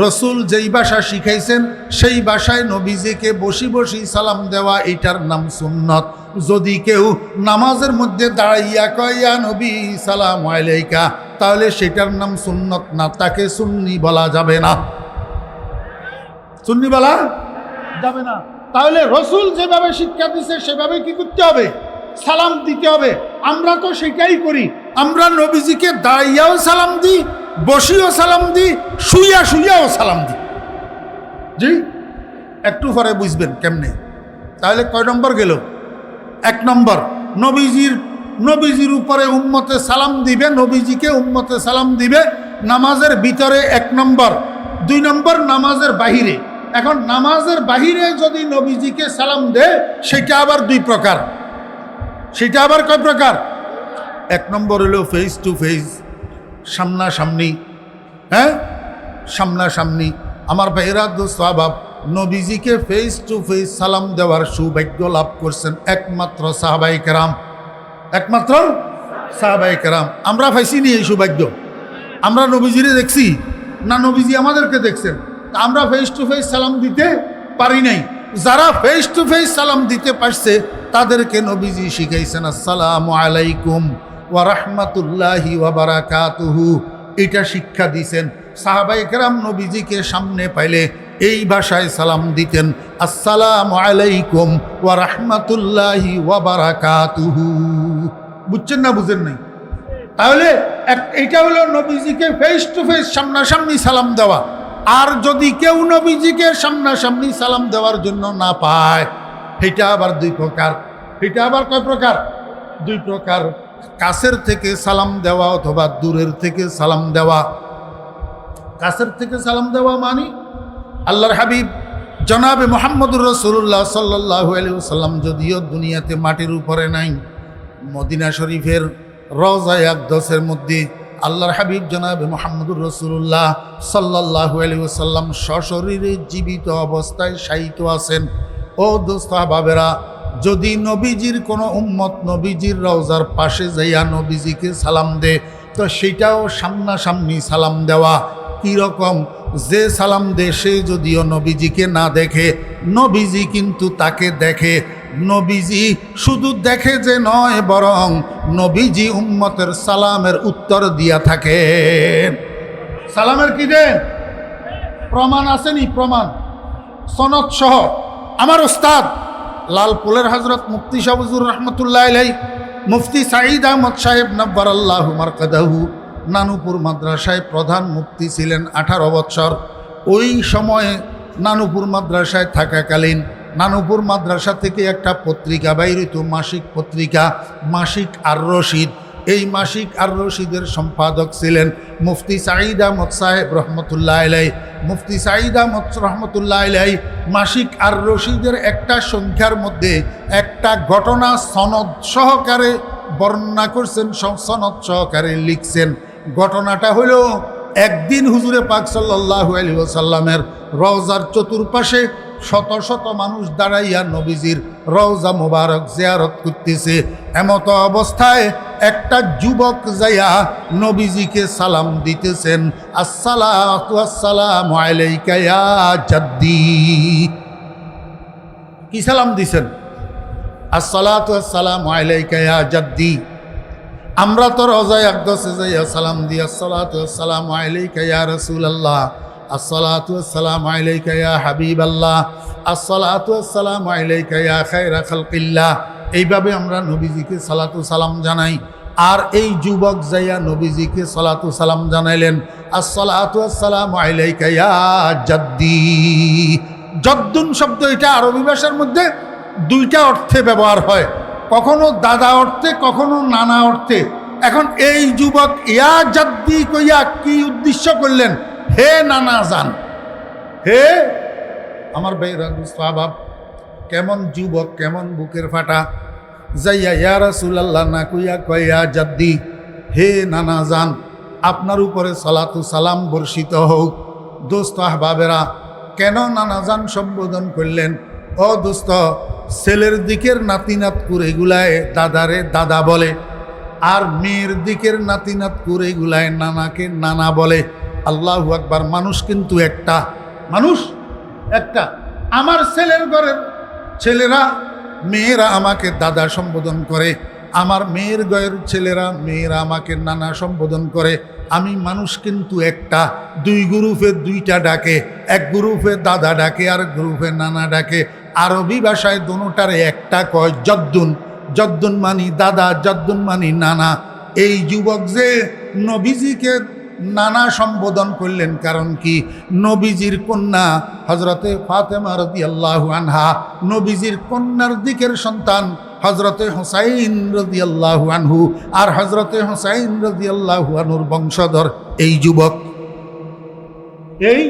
রসুল যেই ভাষা শিখাইছেন সেই ভাষায় নবীজিকে বসি বসি সালাম দেওয়া, এইটার নাম সুন্নত। যদি কেউ নামাজের মধ্যে দাঁড়াইয়া কয় ইয়া নবী সালামু আলাইকা, তাহলে সেটার নাম সুন্নত না, তাকে সুন্নি বলা যাবে না। সুন্নি বলা যাবে না। তাহলে রসুল যেভাবে শিক্ষা দিছে সেভাবে কি করতে হবে? সালাম দিতে হবে। আমরা তো সেটাই করি। আমরা নবীজিকে দাঁড়িয়েও সালাম দিই, বসিও সালাম দিই, শুইয়াও সালাম দিই। জি, একটু পরে বুঝবেন কেমনে। তাহলে কয় নম্বর গেল? 1 নম্বর, নবীজির উপরে উম্মতে সালাম দিবে, নবীজিকে উম্মতে সালাম দিবে নামাজের ভিতরে 1 নম্বর। 2 নম্বর নামাজের বাহিরে। এখন নামাজের বাহিরে যদি নবীজিকে সালাম দেয় সেটা আবার 2 প্রকার। সেটা আবার কয় প্রকার? 1 নম্বর হলো ফেস টু ফেস, সামনাসামনি। হ্যাঁ, সামনাসামনি। আমার ভাইরা দোস্ত আহবাব, নবীজিকে ফেস টু ফেস সালাম দেওয়ার সৌভাগ্য লাভ করছেন একমাত্র সাহাবায়ে কেরাম, একমাত্র সাহাবায়ে কেরাম। আমরা পাইছি নি এই সৌভাগ্য? আমরা নবীজিরে দেখছি না নবীজি আমাদেরকে দেখছেন? আমরা ফেস টু ফেস সালাম দিতে পারি নাই। যারা ফেস টু ফেস সালাম দিতে পারছে তাদেরকে নবীজি শিখাইছেন আসসালামু আলাইকুম ওয়া রাহমাতুল্লাহি ওয়া বারাকাতুহু। এটা শিক্ষা দিয়েছেন। সাহাবায়ে কেরাম নবীজিকে সামনে পাইলে এই ভাষায় সালাম দিতেন, আসসালামু আলাইকুম ওয়া রাহমাতুল্লাহি ওয়া বারাকাতুহু। বুঝছেন না বুঝেন নাই? তাহলে এটা হলো নবীজিকে ফেস টু ফেস সামনাসামনি সালাম দেওয়া। আর যদি কেউ নবীজিকে সামনাসামনি সালাম দেওয়ার জন্য না পায়, এটা আবার 2 প্রকার। এটা আবার কয় প্রকার? 2 প্রকার। কাছের থেকে সালাম দেওয়া অথবা দূরের থেকে সালাম দেওয়া। কাছের থেকে সালাম দেওয়া মানে আল্লাহর হাবিব জনাবে মুহাম্মদুর রাসূলুল্লাহ সাল্লাল্লাহু আলাইহি ওয়াসাল্লাম যদিও দুনিয়াতে মাটির উপরে নাই, মদিনা শরীফের রওজায়ে আকদাসের মধ্যে আল্লাহর হাবিব জনাবে মুহাম্মদুর রাসূলুল্লাহ সাল্লাল্লাহু আলাইহি ওয়াসাল্লাম সশরীরে জীবিত অবস্থায় শায়িত আছেন। ও দোস্ত আহবাবেরা, যদি নবীজির কোনো উম্মত নবীজির রওজার পাশে যাইয়া নবীজিকে সালাম দে, তো সেটাও সামনাসামনি সালাম দেওয়া। কীরকম? যে সালাম দে সে যদিও নবীজিকে না দেখে, নবীজি কিন্তু তাকে দেখে। নবীজি শুধু দেখে যে নয়, বরং নবীজি উম্মতের সালামের উত্তর দিয়া থাকেন। সালামের কি দেন? প্রমাণ আসেনি? প্রমাণ সনদ সহ। আমার ওস্তাদ লালপুরের হযরত মুফতি শাহ হুজুর রহমতুল্লাহ আলাইহি, মুফতি সাঈদ আহমদ সাহেব নব্বারাল্লাহু মারকাদাহু নানুপুর মাদ্রাসায় প্রধান মুফতি ছিলেন 18 বছর। ওই সময়ে নানুপুর মাদ্রাসায় থাকাকালীন নানুপুর মাদ্রাসা থেকে একটা পত্রিকা বাইর হইত, মাসিক পত্রিকা, মাসিক আর রশিদ। এই মাসিক আর রশিদের সম্পাদক ছিলেন মুফতি সাঈদ আহমদ সাহেব রহমতুল্লাহ আলাইহি। মুফতি সাঈদ আহমদ রহমতুল্লাহ আলাইহি মাসিক আর রশিদের একটা সংখ্যার মধ্যে একটা ঘটনা সনদ সহকারে বর্ণনা করছেন, সনদ সহকারে লিখছেন। ঘটনাটা হলো, একদিন হুজুরে পাক সাল্লাল্লাহু আলাইহি ওয়াসাল্লামের রওজার চতুর্পাশে শত শত মানুষ দাঁড়াইয়া নবীজির রওজা মোবারক জিয়ারত করতেছে। এমত অবস্থায় একটা যুবক যাইয়া নবীজিকে সালাম দিতেছেন, আসসালাতু আসসালামু আলাইকা ইয়া জাদ্দি। কি সালাম দিছেন? আসসালাতু আসসালামু আলাইকা ইয়া জাদ্দি। আমরা তো রওজায়ে আকদাসে যাইয়া সালাম দিই, আসসালাতু আসসালামু আলাইকা ইয়া রাসূলুল্লাহ, আসসালাতু আসসালামু আলাইকা ইয়া হাবিবাল্লাহ, আসসালাতু আসসালামু আলাইকা ইয়া খায়রা খালকিল্লাহ। এইভাবে আমরা নবীজিকে সালাতু সালাম জানাই। আর এই যুবক যাইয়া নবীজিকে সালাতু সালাম জানাইলেন, আসসালাতু আসসালামু আলাইকা ইয়া জাদ্দি। জদ্দুন শব্দ এটা আরবি ভাষার মধ্যে 2টা অর্থে ব্যবহার হয়, কখনো দাদা অর্থে, কখনো নানা অর্থে। এখন এই যুবক ইয়া জাদ্দি কইয়া কি উদ্দেশ্য করলেন? হে নানা জান, হে আমার ভাইরা সাহাবাব, কেমন যুবক, কেমন বুকের ফাটা, যাইয়া ইয়া রাসূলুল্লাহ না কইয়া কয় ইয়া জাদ্দি, হে নানা জান, আপনার উপরে সালাতু সালাম বর্ষিত হোক। দোস্ত আহবাবেরা, কেন নানা জান সম্বোধন করলেন? ও দোস্ত, ছেলের দিকের নাতিনাত করে এগুলায় দাদারে দাদা বলে, আর মেয়ের দিকের নাতিনাত করে এগুলায় নানাকে নানা বলে। আল্লাহু আকবার। মানুষ কিন্তু একটা, মানুষ একটা। আমার ছেলের ঘরের ছেলেরা মেয়েরা আমাকে দাদা সম্বোধন করে, আমার মেয়ের ঘরের ছেলেরা মেয়েরা আমাকে নানা সম্বোধন করে। আমি মানুষ কিন্তু একটা। 2 গ্রুপে 2টা ডাকে, এক গ্রুপে দাদা ডাকে আর গ্রুপে নানা ডাকে। আরবি ভাষায় দুটারে একটা কয় জদ্দুন। জদ্দুন মানি দাদা, জদ্দুন মানি নানা। এই যুবক যে নবীজিকে নানা সম্বোধন করলেন, কারণ কি নবীজির কন্যা হজরতে ফাতেমা রাদিয়াল্লাহু আনহা, নবীজির কন্যার দিকের সন্তান হজরতে হুসাইন রাদিয়াল্লাহু আনহু, আর হজরতে হুসাইন রাদিয়াল্লাহু আনহুর বংশধর এই যুবক। এই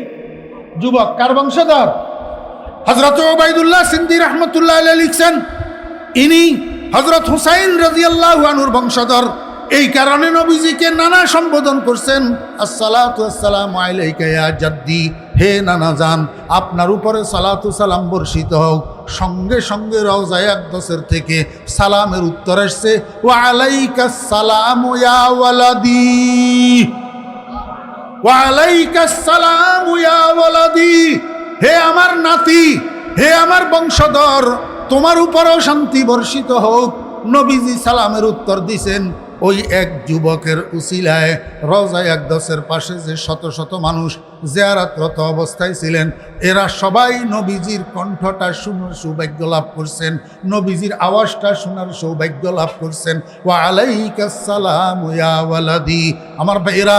যুবক কার বংশধর? হজরত ওবাইদুল্লাহ সিন্দি রহমতুল্লাহ আলাইহি লিখছেন ইনি হজরত হুসাইন রাদিয়াল্লাহু আনহুর বংশধর। এই কারণে নবীজিকে নানা সম্বোধন করছেন, আসসালাতু আসসালামু আলাইকা ইয়া জাদ্দি, হে নানা জান আপনার উপরে সালাতু সালাম বর্ষিত হোক। সঙ্গে সঙ্গে রওজায়ে আকদসের থেকে সালামের উত্তর আসছে, ওয়া আলাইকাস সালামু ইয়া ওয়ালাদি, ওয়া আলাইকাস সালামু ইয়া ওয়ালাদি, হে আমার নাতি, হে আমার বংশধর, তোমার উপরেও শান্তি বর্ষিত হোক। নবীজি সালামের উত্তর দিছেন। ওই এক যুবকের উসিলায় রওজায়ে আকদসের পাশে যে শত শত মানুষ জিয়ারতরত অবস্থায় ছিলেন, এরা সবাই নবীজির কণ্ঠটা শোনার সৌভাগ্য লাভ করছেন, নবীজির আওয়াজটা শোনার সৌভাগ্য লাভ করছেন। ওয়া আলাইকাস সালামু ইয়া ওয়ালাদি। আমার ভাইয়েরা,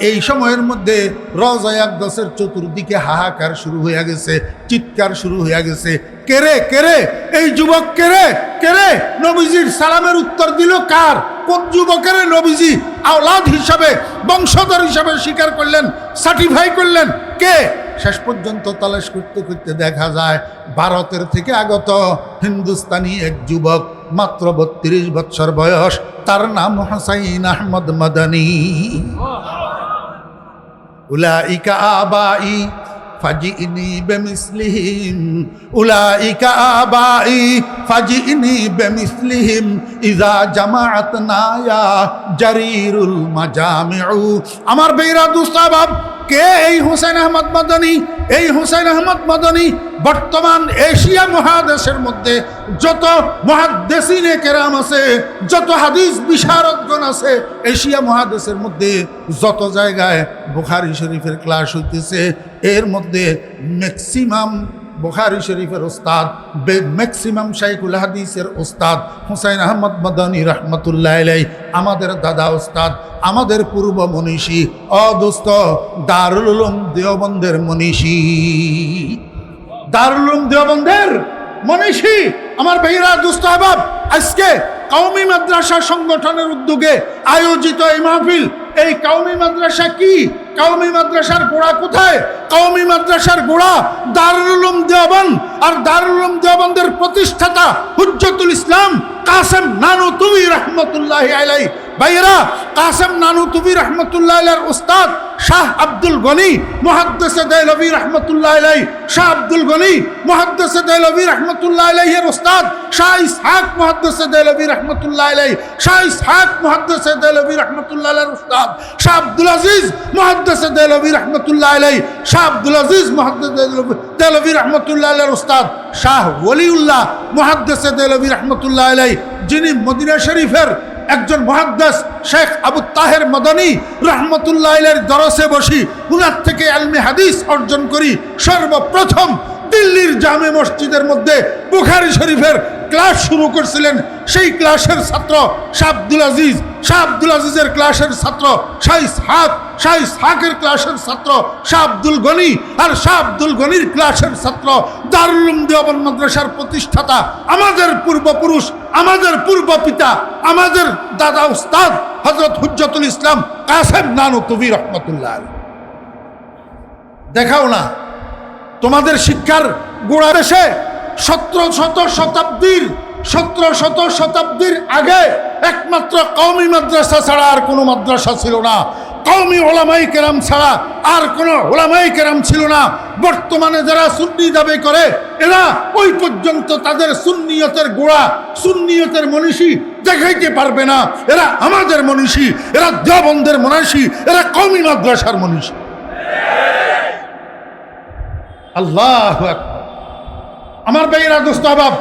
এই সময়ের মধ্যে রওজায়ে আকদসের চতুর্দিকে হাহাকার শুরু হয়ে গেছে, চিৎকার শুরু হয়ে গেছে। কেরে কেরে এই যুবক, কেরে কেরে নবীজির সালামের উত্তর দিল কার? কোন যুবকের নবীজি আওলাদ হিসাবে, বংশধর হিসাবে স্বীকার করলেন, সার্টিফাই করলেন? কে? শেষ পর্যন্ত তালাশ করতে করতে দেখা যায় ভারতের থেকে আগত হিন্দুস্তানি এক যুবক, মাত্র 32 বছর বয়স, তার নাম হুসাইন আহমদ মাদানী। উলাইকা আবাই ফাজিনি বেমিসলিহিম, উলাইকা আবাই ফাজিনি বেমিসলিহিম ইযা জামাআতনা ইয়া জারিরুল মাজামিউ। আমার বেরা দুস্তাবাব, কে এই হুসাইন আহমদ মাদানী? এই হুসাইন আহমদ মাদানী বর্তমান এশিয়া মহাদেশের মধ্যে যত মুহাদ্দিসিনে কেরাম আছে, যত হাদিস বিশারদগণ আছে, এশিয়া মহাদেশের মধ্যে যত জায়গায় বুখারী শরীফের ক্লাস হইতেছে, এর মধ্যে ম্যাক্সিমাম বুখারী শরীফের ওস্তাদ, ম্যাক্সিমাম শাইখুল হাদিসের ওস্তাদ হুসাইন আহমদ মাদানী রহমতুল্লাহ আলাইহি, আমাদের দাদা ওস্তাদ, আমাদের পূর্ব মনীষী, অদোস্ত দারুল উলুম দেওবন্দের মনীষী, দারুল উলুম দেওবন্দের মনীষী। আমার ভাইরা দুস্থ আহবাব, আজকে কওমি মাদ্রাসা সংগঠনের উদ্যোগে আয়োজিত এই মাহফিল, এই কওমি মাদ্রাসা কি? কওমি মাদ্রাসার গোড়া কোথায়? কওমি মাদ্রাসার গোড়া দারুল উলুম দেওবন্দ। আর দারুল উলুম দেওবন্দের প্রতিষ্ঠাতা হুজ্জতুল ইসলাম কাসেম নানুতুবি রহমতুল্লাহি আলাইহি। ভাইয়েরা, কাসেম নানুতুবি রহমতুল্লাহ আলাইহির উস্তাদ শাহ আব্দুল গনি মুহাদ্দিস দেহলভী রহমতুল্লাহ আলাইহি, শাহ আব্দুল গনি মুহাদ্দিস দেহলভী রহমতুল্লাহ আলাইহির উস্তাদ শাহ ইসহাক মুহাদ্দিস দেহলভী রহমতুল্লাহ আলাইহি, শাহ ইসহাক মুহাদ্দিস দেহলভী রহমতুল্লাহ আলাইহির উস্তাদ শাহ আব্দুল আজিজ মুহাদ্দিস দেহলভী রহমতুল্লাহ আলাইহি, শাহ আব্দুল আজিজ মুহাদ্দিস দেহলভী রহমতুল্লাহ আলাইহির উস্তাদ শাহ ওলিউল্লাহ মুহাদ্দিস দেহলভী রহমতুল্লাহ আলাইহি, যিনি মদিনা শরীফের একজন মুহাদ্দিস শেখ আবু তাহের মাদানী রহমতুল্লাহ আলাইহির দরসে বসি উনার থেকে ইলমে হাদিস অর্জন করি সর্বপ্রথম দিল্লির জামে মসজিদের মধ্যে বুখারী শরীফের ক্লাস শুরু করছিলেন। সেই ক্লাসের ছাত্র শাহ আব্দুল আজিজ, শাহ আব্দুল আজিজের ক্লাসের ছাত্র শাহ ইসহাক, শাহ ইসহাকের ক্লাসের ছাত্র শাহ আব্দুল গনি, আর শাহ আব্দুল গনির ক্লাসের ছাত্র দারুল উলুম দেওবন্দ মাদ্রাসার প্রতিষ্ঠাতা আমাদের পূর্বপুরুষ, আমাদের পূর্ব পিতা, আমাদের দাদা উস্তাদ হযরত হুজ্জতুল ইসলাম কাসেম নানুতুবি রহমতুল্লাহ আলাইহি। দেখাও না তোমাদের শিক্ষার গোড়া দেশে 1700 শতাব্দীর আগে একমাত্র কওমি মাদ্রাসা ছাড়া আর কোনো মাদ্রাসা ছিল না। কওমি উলামায়ে কেরাম ছাড়া আর কোনো উলামায়ে কেরাম ছিল না। বর্তমানে যারা সুন্নি দাবি করে, এরা ওই পর্যন্ত তাদের সুন্নিয়তের গোড়া, সুন্নিয়তের মনীষী দেখাইতে পারবে না। এরা আমাদের মনীষী, এরা দেওবন্দের মনীষী, এরা কওমি মাদ্রাসার মনীষী। আল্লাহু আকবার। আমার ভাইয়েরা দোস্ত আহবাব,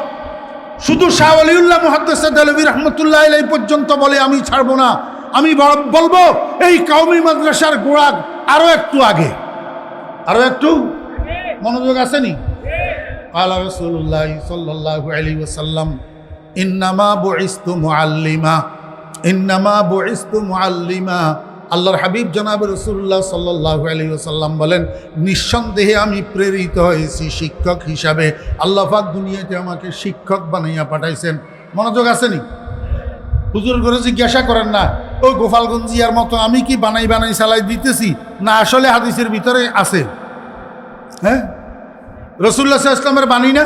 শুধু শাহ ওলিউল্লাহ মুহাদ্দিস দেহলভী রহমতুল্লাহ আলাইহি পর্যন্ত বলে আমি ছাড়বো না। আমি বলবো এই কওমি মাদ্রাসার গোড়া আরো একটু আগে, আরো একটু মনোযোগ আসেনি? ক্বালা রাসূলুল্লাহ সাল্লাল্লাহু আলাইহি ওয়াসাল্লাম ইন্নামা বুইসতু মুআল্লিমা, ইন্নামা বুইসতু মুআল্লিমা। আল্লাহর হাবিব জনাব রাসূলুল্লাহ সাল্লাল্লাহু আলাইহি ওয়াসাল্লাম বলেন, নিঃসন্দেহে আমি প্রেরিত হয়েছি শিক্ষক হিসাবে। আল্লাহ পাক দুনিয়াতে আমাকে শিক্ষক বানাইয়া পাঠাইছেন। মনোযোগ আসেনি? হুজুর করে জিজ্ঞাসা করেন না ওই গোপালগঞ্জিয়ার মতো আমি কি বানাই বানাই চালাই দিতেছি, না আসলে হাদিসের ভিতরে আছে। হ্যাঁ, রাসূলুল্লাহ সাল্লাল্লাহু আলাইহি ওয়াসাল্লামের বাণী না?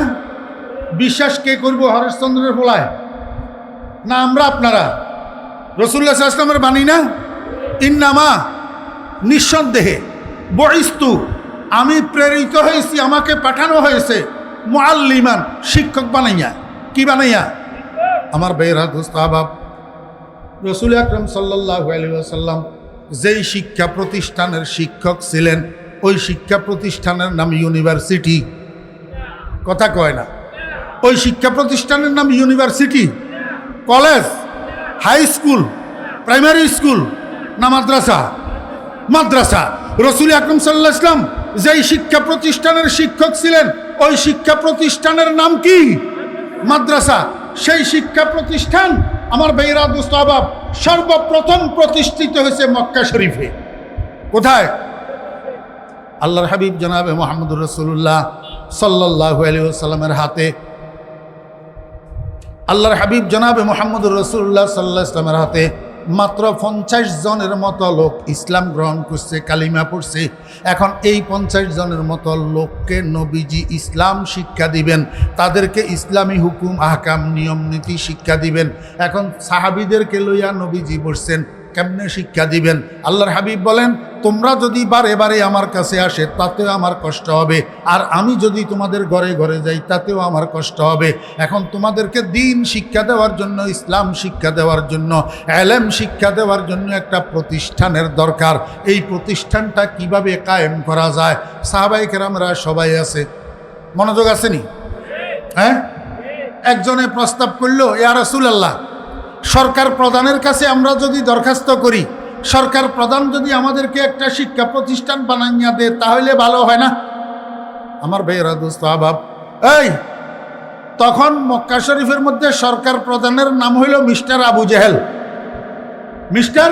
বিশ্বাস কে করবো? হরিশ্চন্দ্রের পোলায় না আমরা আপনারা? রাসূলুল্লাহ সাল্লাল্লাহু আলাইহি ওয়াসাল্লামের বাণী না? ইন্নামা, নিঃসন্দেহে, বুইসতু, আমি প্রেরিত হয়েছি, আমাকে পাঠানো হয়েছে, মুআল্লিমান, শিক্ষক বানাইয়া। কি বানাইয়া? আমার ভাইয়েরা, দোস্ত আহবাব, রাসূল আকরাম সাল্লাল্লাহু আলাইহি ওয়াসাল্লাম যেই শিক্ষা প্রতিষ্ঠানের শিক্ষক ছিলেন, ওই শিক্ষা প্রতিষ্ঠানের নাম ইউনিভার্সিটি। কথা কয় না? ওই শিক্ষা প্রতিষ্ঠানের নাম university, college, high school, primary school না মাদ্রাসা? মাদ্রাসা। রাসূল আকরাম সাল্লাল্লাহু আলাইহি ওয়াসাল্লাম যেই শিক্ষা প্রতিষ্ঠানের শিক্ষক ছিলেন, ওই শিক্ষা প্রতিষ্ঠানের নাম কি? মাদ্রাসা। সেই শিক্ষা প্রতিষ্ঠান আমার ভাইয়েরা, দোস্ত আহবাব, সর্বপ্রথম প্রতিষ্ঠিত হয়েছে মক্কা শরীফে। কোথায়? আল্লাহর হাবিব জনাবে মুহাম্মদুর রাসূলুল্লাহ সাল্লাল্লাহু আলাইহি ওয়াসাল্লামের হাতে। আল্লাহর হাবিব জনাবে মুহাম্মদুর রাসূলুল্লাহ সাল্লাল্লাহু আলাইহি ওয়াসাল্লামের হাতে মাত্র 50 জনের মতো লোক ইসলাম গ্রহণ করছে, কালিমা পড়ছে। এখন এই 50 জনের মতো লোককে নবীজি ইসলাম শিক্ষা দিবেন, তাদেরকে ইসলামী হুকুম, আহকাম, নিয়ম নীতি শিক্ষা দিবেন। এখন সাহাবীদেরকে লইয়া নবীজি বসছেন, কেমনে শিক্ষা দিবেন? আল্লাহর হাবিব বলেন, তোমরা যদি বারে বারে আমার কাছে আসে তাতেও আমার কষ্ট হবে, আর আমি যদি তোমাদের ঘরে ঘরে যাই তাতেও আমার কষ্ট হবে। এখন তোমাদেরকে দিন শিক্ষা দেওয়ার জন্য, ইসলাম শিক্ষা দেওয়ার জন্য, ইলম শিক্ষা দেওয়ার জন্য একটা প্রতিষ্ঠানের দরকার। এই প্রতিষ্ঠানটা কিভাবে কায়েম করা যায়? সাহাবায়ে কেরামরা সবাই আছে, মনোযোগ আসেনি? হ্যাঁ, একজনে প্রস্তাব করলো, ইয়া রাসূলুল্লাহ, সরকার প্রধানের কাছে আমরা যদি দরখাস্ত করি, সরকার প্রধান যদি আমাদেরকে একটা শিক্ষা প্রতিষ্ঠান বানাইয়া দেয় তাহলে ভালো হয় না? আমার ভাইয়েরা, দোস্ত আহবাব, এই তখন মক্কা শরীফের মধ্যে সরকার প্রধানের নাম হইল mister Abu Jahl. Mister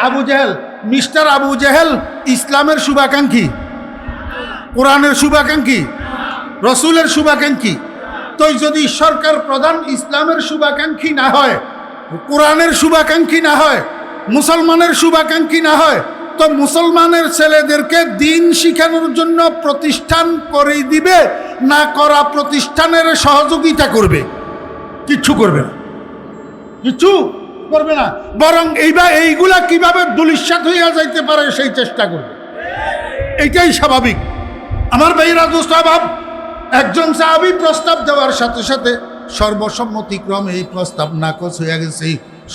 Abu Jahl. Mister Abu Jahl ইসলামের শুভাকাঙ্ক্ষী, কোরআনের শুভাকাঙ্ক্ষী, রসুলের শুভাকাঙ্ক্ষী। তো যদি সরকার প্রধান ইসলামের শুভাকাঙ্ক্ষী না হয়, কোরআনের শুভাকাঙ্ক্ষী না হয়, মুসলমানের শুভাকাঙ্ক্ষী না হয়, তো মুসলমানের ছেলেদেরকে দিন শিখানোর জন্য প্রতিষ্ঠান করে দিবে না করা প্রতিষ্ঠানের সহযোগিতা করবে? কিচ্ছু করবে না, কিচ্ছু করবে না। বরং এইগুলা কিভাবে দুলিশ্বাত হইয়া যাইতে পারে সেই চেষ্টা করবে। এইটাই স্বাভাবিক। আমার ভাইরা, দোস্ত আহবাব, একজন সাহাবী প্রস্তাব দেওয়ার সাথে সাথে সর্বসম্মতিক্রমে এই প্রস্তাব নাকচ হয়ে গেছে।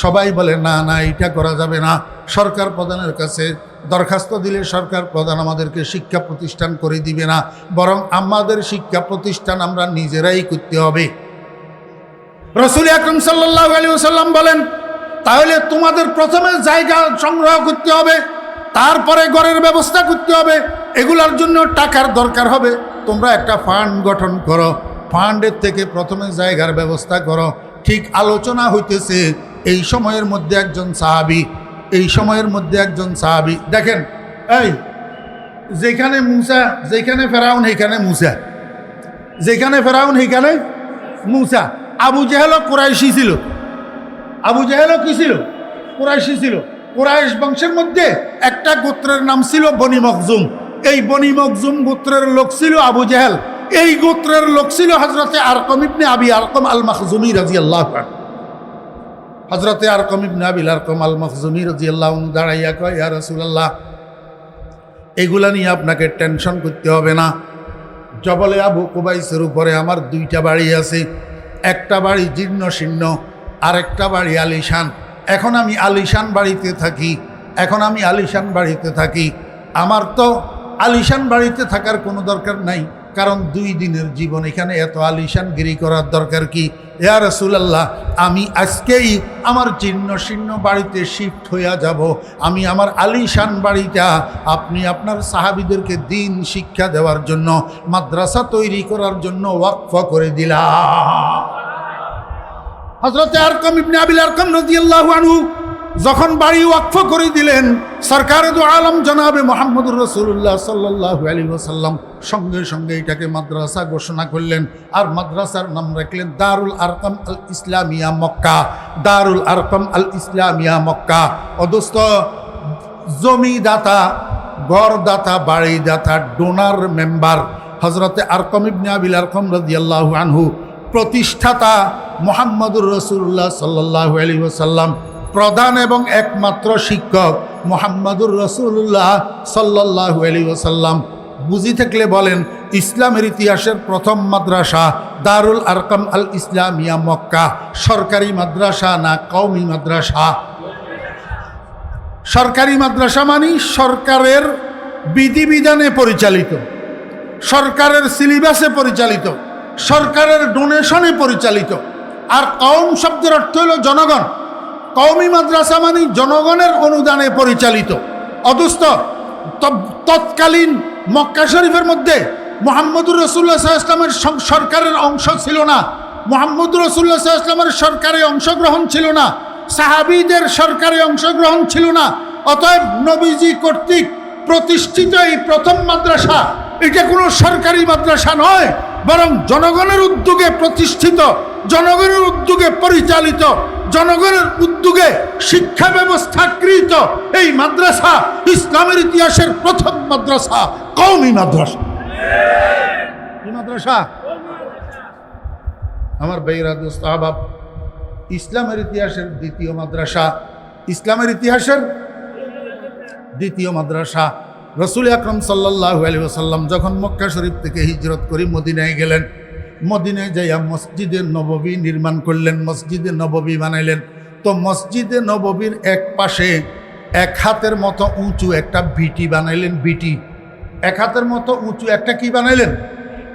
সবাই বলে না না, এটা করা যাবে না। সরকার প্রধানের কাছে দরখাস্ত দিলে সরকার প্রধান আমাদেরকে শিক্ষা প্রতিষ্ঠান করে দিবে না, বরং আমাদের শিক্ষা প্রতিষ্ঠান আমরা নিজেরাই করতে হবে। রাসূল আকরাম সাল্লাল্লাহু আলাইহি ওয়াসাল্লাম বলেন, তাহলে তোমাদের প্রথমে জায়গা সংগ্রহ করতে হবে, তারপরে ঘরের ব্যবস্থা করতে হবে, এগুলোর জন্য টাকার দরকার হবে। তোমরা একটা ফান্ড গঠন করো, ফান্ডের থেকে প্রথমে জায়গার ব্যবস্থা করো। ঠিক আলোচনা হইতেছে, এই সময়ের মধ্যে একজন সাহাবী, দেখেন, এই যেখানে মুসা, যেখানে ফেরাউন সেইখানে মুসা, যেখানে ফেরাউন সেইখানে মুসা। আবু জেহেলও কুরাইশি ছিল। আবু জেহেলও কি ছিল? কুরাইশি ছিল। কুরাইশ বংশের মধ্যে একটা গোত্রের নাম ছিল বনি মখজুম। এই বনি মখজুম গোত্রের লোক ছিল আবু জেহেল। এই গোত্রের লোক ছিল হযরতে আরকম ইবনে আবি আরকম আল মখজুমি রাদিয়াল্লাহু আনহু। হযরতে আরকম ইবনে আবি আরকম আল মখজুমি রাদিয়াল্লাহু আনহু দাঁড়াইয়া কয়, ইয়া রাসূলুল্লাহ, এগুলা নিয়ে আপনাকে টেনশন করতে হবে না। জবলে আবু কুবাইসের উপরে আমার 2টা বাড়ি আছে। একটা বাড়ি জীর্ণ শীর্ণ, আরেকটা বাড়ি আলিশান। এখন আমি আলিশান বাড়িতে থাকি। আমার তো আলিশান বাড়িতে থাকার কোনো দরকার নাই, কারণ 2 দিনের জীবন, এখানে এত আলিশানগিরি করার দরকার কি? ইয়া রাসূলুল্লাহ, আমি আজকেই আমার জীর্ণ শীর্ণ বাড়িতে শিফট হইয়া যাব, আমি আমার আলিশান বাড়িটা আপনি আপনার সাহাবীদেরকে দিন শিক্ষা দেওয়ার জন্য, মাদ্রাসা তৈরি করার জন্য ওয়াকফ করে দিলাম। হযরত আরকাম ইবনে আবিল আরকাম রাদিয়াল্লাহু আনহু যখন বাড়ি ওয়াকফ করে দিলেন, সরকারে দু আলম জনাবে মুহাম্মদুর রাসূলুল্লাহ সাল্লাল্লাহু আলাইহি ওয়াসাল্লাম সঙ্গে সঙ্গে এটাকে মাদ্রাসা ঘোষণা করলেন। আর মাদ্রাসার নাম রাখলেন দারুল আরকাম আল ইসলামিয়া মক্কা। দারুল আরকাম আল ইসলামিয়া মক্কা। অদোস্ত, জমিদাতা, গড়দাতা, বাড়িদাতা, ডোনার মেম্বার হযরতে আরকাম ইবনে আবিল আরকাম রাদিয়াল্লাহু আনহু, প্রতিষ্ঠাতা মুহাম্মদুর রাসূলুল্লাহ সাল্লাল্লাহু আলাইহি ওয়াসাল্লাম, প্রধান এবং একমাত্র শিক্ষক মুহাম্মদুর রাসূলুল্লাহ সাল্লাল্লাহু আলাইহি ওয়াসাল্লাম। বুঝি থাকলে বলেন, ইসলামের ইতিহাসের প্রথম মাদ্রাসা দারুল আরকাম আল ইসলামিয়া মক্কা। সরকারি মাদ্রাসা না কওমি মাদ্রাসা? সরকারি মাদ্রাসা মানে সরকারের বিধিবিধানে পরিচালিত, সরকারের সিলেবাসে পরিচালিত, সরকারের ডোনেশনে পরিচালিত। আর কওম শব্দের অর্থ হল জনগণ। কওমি মাদ্রাসা মানে জনগণের অনুদানে পরিচালিত। অদুস্ত, তৎকালীন মক্কা শরীফের মধ্যে মুহাম্মদুর রাসূলুল্লাহ সাল্লাল্লাহু আলাইহি ওয়াসাল্লামের সরকারের অংশ ছিল না, মুহাম্মদুর রাসূলুল্লাহ সাল্লাল্লাহু আলাইহি ওয়াসাল্লামের সরকারে অংশগ্রহণ ছিল না, সাহাবীদের সরকারে অংশগ্রহণ ছিল না। অতএব নবীজি কর্তৃক প্রতিষ্ঠিত এই প্রথম মাদ্রাসা, এটা কোনো সরকারি মাদ্রাসা নয়, বরং জনগণের উদ্যোগে প্রতিষ্ঠিত, জনগণের উদ্যোগে পরিচালিত, জনগণের উদ্যোগে শিক্ষা ব্যবস্থাকৃত এই মাদ্রাসা ইসলামের ইতিহাসের প্রথম মাদ্রাসা, কওমি মাদ্রাসা। কি মাদ্রাসা? আমার ভাইরা, দোস্ত, আহবাব, ইসলামের ইতিহাসের দ্বিতীয় মাদ্রাসা, ইসলামের ইতিহাসের দ্বিতীয় মাদ্রাসা। রাসূল আকরাম সাল্লাল্লাহু আলাইহি ওয়াসাল্লাম যখন মক্কা শরীফ থেকে হিজরত করে মদিনায় গেলেন, মদিনায় যাইয়া মসজিদে নববী নির্মাণ করলেন, মসজিদে নববী বানাইলেন। তো মসজিদে নববীর এক পাশে 1 হাতের মতো উঁচু একটা বিটি বানাইলেন। বিটি 1 হাতের মতো উঁচু একটা কি বানাইলেন?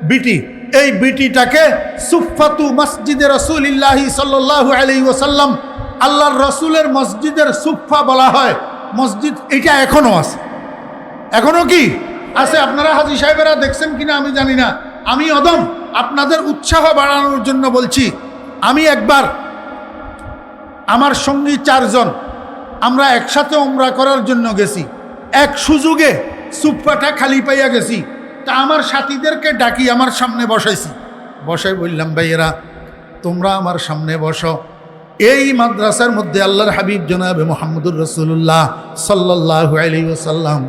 বিটি। এই বিটিটাকে সুফফাতু মসজিদে রাসূলিল্লাহি সাল্লাল্লাহু আলাইহি ওয়াসাল্লাম, আল্লাহর রসুলের মসজিদের সুফফা বলা হয়। মসজিদ এটা এখনো আছে, এখনো কি আছে? আপনারা হাজী সাহেবেরা দেখছেন কিনা আমি জানি না। আমি অদম আপনাদের উৎসাহ বাড়ানোর জন্য বলছি, আমি একবার আমার সঙ্গী 4 জন আমরা একসাথে উমরা করার জন্য গেছি। এক সুযোগে সুফফাটা খালি পাইয়া গেছি, তা আমার সাথীদেরকে ডাকি আমার সামনে বসাইছি। বসাই বললাম, ভাইয়েরা তোমরা আমার সামনে বসো। এই মাদ্রাসার মধ্যে আল্লাহর হাবিব জনাবে মুহাম্মদুর রাসূলুল্লাহ সাল্লাল্লাহু আলাইহি ওয়াসাল্লাম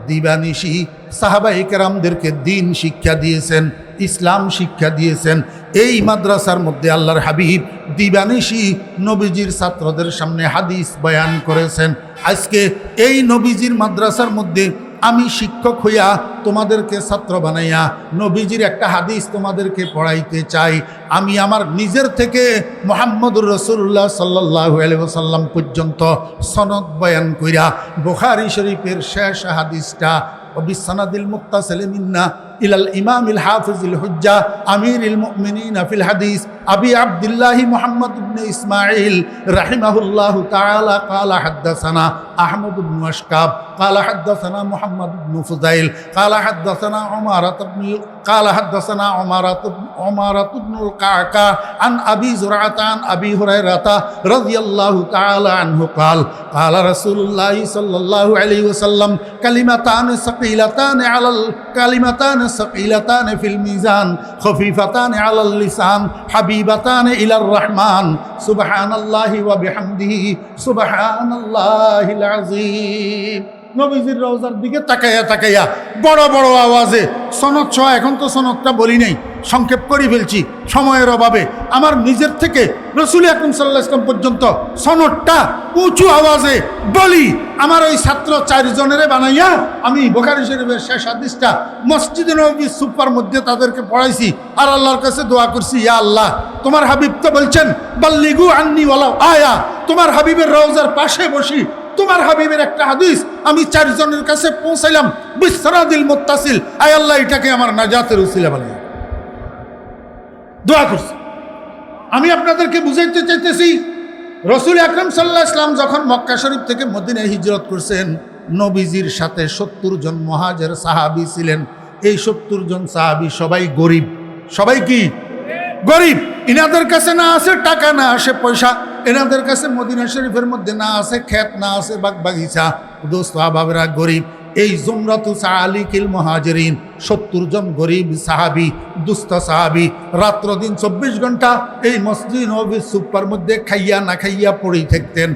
দিবানিশি সাহাবায়ে কেরামদেরকে দিন শিক্ষা দিয়েছেন, ইসলাম শিক্ষা দিয়েছেন। এই মাদ্রাসার মধ্যে আল্লাহর হাবিব দিবানিশি নবীজির ছাত্রদের সামনে হাদিস বয়ান করেছেন। আজকে এই নবীজির মাদ্রাসার মধ্যে আমি শিক্ষক হইয়া তোমাদেরকে ছাত্র বানাইয়া নবীজির একটা হাদিস তোমাদেরকে পড়াইতে চাই। আমি আমার নিজের থেকে মুহাম্মদুর রাসূলুল্লাহ সাল্লাল্লাহু আলাইহি ওয়াসাল্লাম পর্যন্ত সনদ বয়ান কইরা বুখারী শরীফের শেষ হাদিসটা বিসনাদিল মুত্তাসিল মিন্না ইলাল ইমামিল হাফিজিল হুজ্জা আমিরুল মুমিনিন ফিল হাদিস আবি আব্দুল্লাহ মুহাম্মদ ইবনে ইসমাঈল রাহিমাহুল্লাহু তাআলা ক্বালা হাদাসানা আহমদ ইবনে আশকাব ক্বালা হাদাসানা মুহাম্মদ ইবনে ফুযাইল ক্বালা হাদাসানা উমারাত ইবনুল কাকা আন আবি যুরআতা আন আবি হুরায়রাতা রাদিয়াল্লাহু তাআলা আনহু ক্বালা রাসূলুল্লাহ সাল্লাল্লাহু আলাইহি ওয়াসাল্লাম কালিমাতান সাকিলাতান ফিল মিজান খফিফাতান আলাল লিসান হাবিবাতান ইলার রহমান সুবহানাল্লাহি ওয়া বিহামদিহি সুবহানাল্লাহিল আযীম। নবীজির রওজার দিকে তাকাইয়া তাকাইয়া বড় বড় আওয়াজে সনদ সহ, এখন তো সনদটা বলি নাই, সংক্ষেপ করে ফেলছি সময়ের অভাবে, আমার নিজের থেকে রাসূল আকরাম সাল্লাল্লাহু আলাইহি ওয়াসাল্লাম পর্যন্ত সনদটা উঁচু আওয়াজে বলি। আমার ওই ছাত্র 4 জনেরে বানাইয়া আমি বুখারী শরীফের শেষ হাদিসটা মসজিদে নববীর সুফার মধ্যে তাদেরকে পড়াইছি। আর আল্লাহর কাছে দোয়া করছি, ইয়া আল্লাহ, তোমার হাবিব তো বলছেন বাল্লিগু আন্নি ওয়ালাউ আয়া, তোমার হাবিবের রওজার পাশে বসি তোমার হাবিবের একটা হাদিস আমি 4 জনের কাছে পৌঁছাইলাম, বিসরাদিল মুত্তাসিল, আয় আল্লাহ এটাকে আমার নাজাতের উসিলা বানাও। দোয়া করছি। আমি আপনাদেরকে বুঝাইতে চাইতেছি, রাসূল আকরাম সাল্লাল্লাহু আলাইহি ওয়াসাল্লাম যখন মক্কা শরীফ থেকে মদিনায় হিজরত করছেন, নবীজির সাথে 70 জন মুহাজির সাহাবী ছিলেন। এই 70 জন সাহাবী সবাই গরিব। সবাই কি গরিব? ইনাদের কাছে না আছে টাকা, না আসে পয়সা, এনাদের কাছে মদিনা শরীফের মধ্যে না আছে ক্ষেত, না আছে বাগ বাগিচা। দোস্ত আহবাবেরা গরিব। এই জুমরাতু সালিকিল মুহাজিরিন 70 জন গরিব সাহাবী, দুস্থ সাহাবী, রাত্র দিন 24 ঘন্টা এই মসজিদ নববীর সুপার মধ্যে খাইয়া না খাইয়া পড়েই থাকতেন।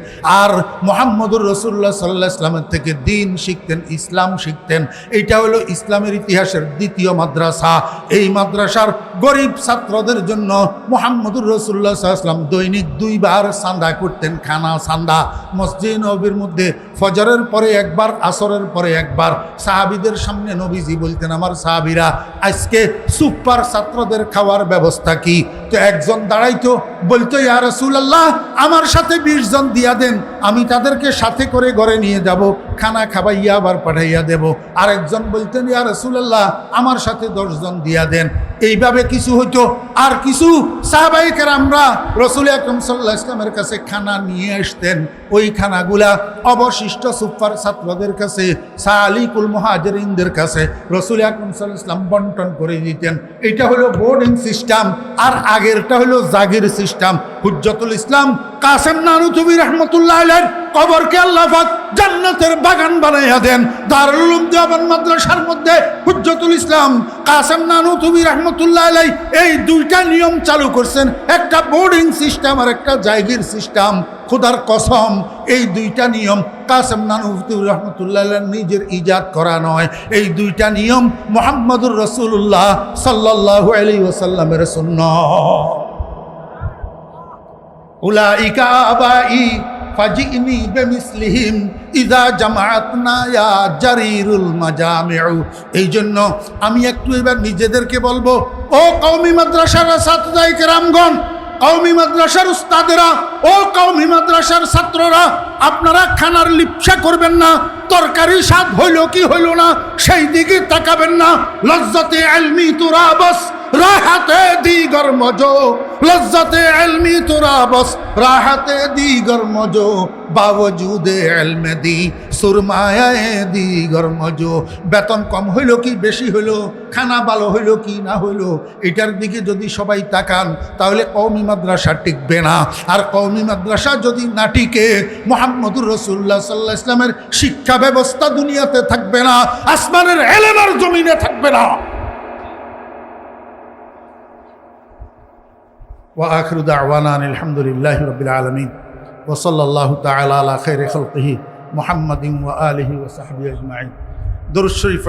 আর মুহাম্মদুর রাসূলুল্লাহ সাল্লাল্লাহু আলাইহি ওয়াসাল্লামের থেকে দিন শিখতেন, ইসলাম শিখতেন। এইটা হলো ইসলামের ইতিহাসের দ্বিতীয় মাদ্রাসা। এই মাদ্রাসার গরিব ছাত্রদের জন্য মুহাম্মদুর রাসূলুল্লাহ সাল্লাল্লাহু আলাইহি ওয়াসাল্লাম দৈনিক 2 বার চাঁদা করতেন, খানা চাঁদা। মসজিদ নববীর মধ্যে ফজরের পরে একবার, আসরের পরে একবার। সাহাবীদের সামনে নবীজি বলতেন, আমার সাহাবীরা আজকে সুপার ছাত্রদের খাওয়ার ব্যবস্থা কি? তো একজন দাঁড়াইতো, বলতো ইয়া রাসূলুল্লাহ আমার সাথে 20 জন দিয়া দেন, আমি তাদেরকে সাথে করে ঘরে নিয়ে যাব, খানা খাবাইয়া আবার পাঠাইয়া দেব। আরেকজন বলতেন ইয়া রাসূলুল্লাহ আমার সাথে 10 জন দিয়া দেন। এইভাবে কিছু হইতো। আর কিছু সাহাবায়ে কেরামরা রাসূল আকরাম সাল্লাল্লাহু আলাইহি ওয়াসাল্লামের কাছে খানা নিয়ে আসতেন। ওই খানাগুলা অবশিষ্ট সুপার ছাত্রদের কাছে, সালিকুল মুহাজিরিনদের কাছে রাসূল আকরাম সাল্লাল্লাহু আলাইহি ওয়াসাল্লাম বন্টন করে দিতেন। এটা হলো বোর্ডিং সিস্টেম। আর আগেরটা হলো জাগির সিস্টেম। হুজ্জাতুল ইসলাম কাসেম নানুতুবি রাহমাতুল্লাহ আলাইহি কবরকে আল্লাহ পাক জান্নাতের বাগান বানাইয়া দেন। দারুল উলুম দেওবন্দ মাদ্রাসার মধ্যে হুজ্জাতুল ইসলাম কাসেম নানুতুবি রাহমাতুল্লাহ আলাইহি এই 2টা নিয়ম চালু করছেন, একটা বোর্ডিং সিস্টেম আর একটা জাগির সিস্টেম। খুদার কসম এই 2টা নিয়ম কাসেম নানুতুবি রাহমাতুল্লাহ আলাইহি নিজের ইজাদ করা নয়। এই 2টা নিয়ম মুহাম্মদুর রাসূলুল্লাহ সাল্লাল্লাহু আলাইহি ওয়াসাল্লামের সুন্নাহ। উলাইকা আবাই ফাজিনি বিমিসলিহিম ইযা জামাআতনা ইয়া জারিরুল মাজামিউ। এই জন্য আমি একটু এবার নিজেদেরকে বলবো, ও কওমি মাদ্রাসার ছাত্রদাই কেরামগণ, কওমি মাদ্রাসার উস্তাদেরা, ও কওমি মাদ্রাসার ছাত্ররা, আপনারা খানার লিপসা করবেন না। তরকারি স্বাদ হইল কি হইল না সেই দিকে তাকাবেন না। লজ্জাতে ইলমি তুরাবাস রাহাতে দিগর মজো, লজ্জাতে ইলমি তুরাবাস রাহাতে দিগর মজো, বাওজুদে ইলমে দি সুরমায়ে দিগর মজো। বেতন কম হইল কি বেশি হইল, খানা ভালো হইল কি না হইল, এটার দিকে যদি সবাই তাকান তাহলে কওমি মাদ্রাসা টিকবে না। আর কওমি মাদ্রাসা যদি না টিকে মুহাম্মদুর রাসূলুল্লাহ সাল্লাল্লাহু আলাইহি ওয়াসাল্লামের শিক্ষা ব্যবস্থা দুনিয়াতে থাকবে না, আসমানের এলেমের জমিনে থাকবে না। ওয়া আখিরু দাওয়ানা আলহামদুলিল্লাহি রাব্বিল আলামিন ওয়া সাল্লাল্লাহু তাআলা আলা খাইরি খালকিহি মুহাম্মাদিন ওয়া আলিহি ওয়া সাহবিহি আজমাইন। দুরূদ শরীফ।